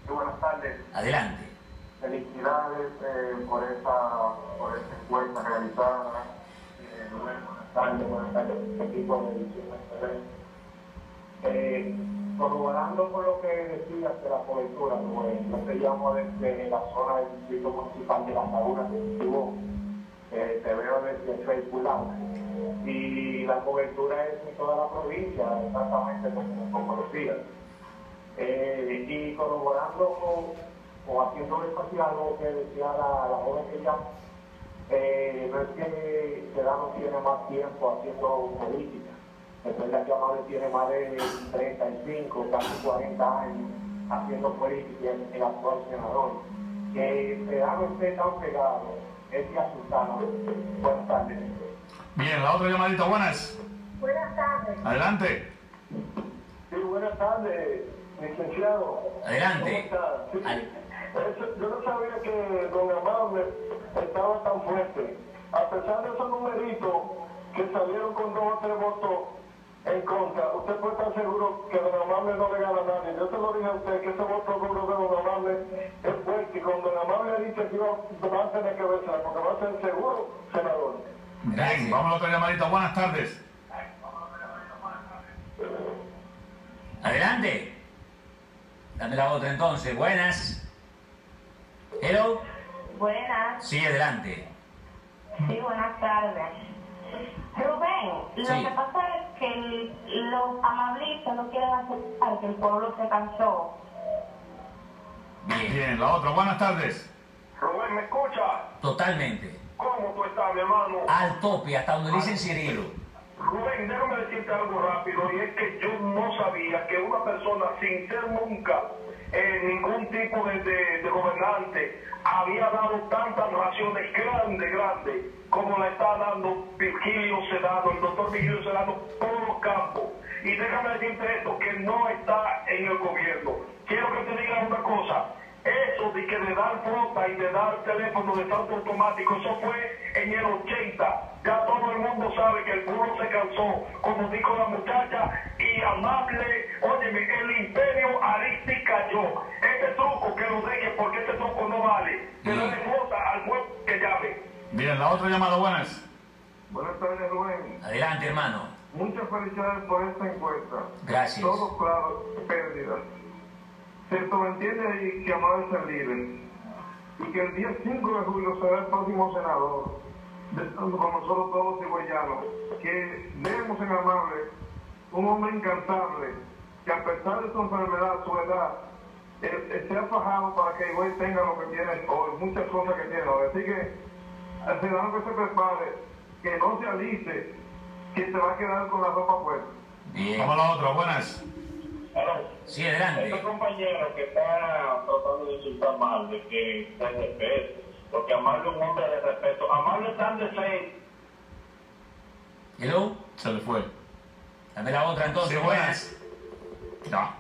buenas tardes. Adelante. Felicidades por esta encuesta realizada. Buenas tardes, equipo de edición. Corroborando con lo que decías de la cobertura, pues yo te llamo desde la zona del distrito municipal de La Laguna, te veo desde el Facebook Live. Y la cobertura es en toda la provincia, exactamente como decías. Y corroborando o haciendo énfasis a lo que decía la joven que llama, no es que Sedano tiene más tiempo haciendo política. Después la llamada tiene más de 35, casi 40 años haciendo política en el actual senador. Que Sedano esté tan pegado es de asustarnos. Buenas tardes. Bien, la otra llamadita. Buenas. Buenas tardes. Adelante. Sí, buenas tardes, licenciado. Adelante. ¿Cómo está? Sí. Yo no sabía que Don Amable estaba tan fuerte. A pesar de esos numeritos que salieron con 2 o 3 votos en contra, usted puede estar seguro que Don Amable no le gana a nadie. Yo se lo dije a usted que ese voto duro de Don Amable es fuerte y cuando Don Amable dice que va a tener que verse porque va a ser seguro senador. Bien, vamos a la otra llamadita. Buenas tardes. Adelante. Dame la otra entonces. Buenas. Hello. Buenas. Sí, adelante. Sí, buenas tardes. Rubén, lo Sí. que pasa es que los amablistas no quieren aceptar que el pueblo se cansó. Bien. Bien, la otra. Buenas tardes. Rubén, ¿me escucha? Totalmente. ¿Cómo tú estás, mi hermano? Al tope, hasta donde dicen Cirilo. Rubén, déjame decirte algo rápido, y es que yo no sabía que una persona sin ser nunca ningún tipo de gobernante había dado tantas raciones grandes como la está dando Virgilio Sedano, el doctor Virgilio Sedano, todos los campos. Y déjame decirte esto, que no está en el gobierno. Quiero que te diga una cosa. Eso de que de dar flota y de dar teléfono de salto automático, eso fue en el 80. Ya todo el mundo sabe que el pueblo se cansó, como dijo la muchacha, y Amable óyeme, el imperio Aristi cayó. Este truco que lo deje porque este truco no vale. Que no le importa al pueblo que llame. Bien, la otra llamada, buenas. Buenas tardes, Rubén. Adelante, hermano. Muchas felicidades por esta encuesta. Gracias. Todo claro, pérdidas. Se sobreentiende ahí que Amado es el líder. Y que el día 5 de julio será el próximo senador, con nosotros todos los cigüeyanos. Que vemos en Amable un hombre incansable, que a pesar de su enfermedad, su edad, se ha fajado para que Higüey tenga lo que tiene hoy, muchas cosas que tiene hoy. Así que al ciudadano que se prepare, que no se alice, que se va a quedar con la ropa puesta. Bien. Vamos a la otra, buenas. Sí, adelante. Este compañero que está tratando de insultar mal, de que se respete, porque Amable es un hombre de respeto. Amable es tan de fe. Hello. Se le fue. Dame la otra entonces. Sí, buenas. Ya.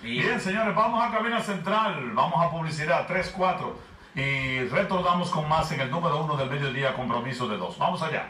Bien, señores, vamos a cabina central, vamos a publicidad, 3-4, y retornamos con más en el número 1 del mediodía, compromiso de 2. Vamos allá.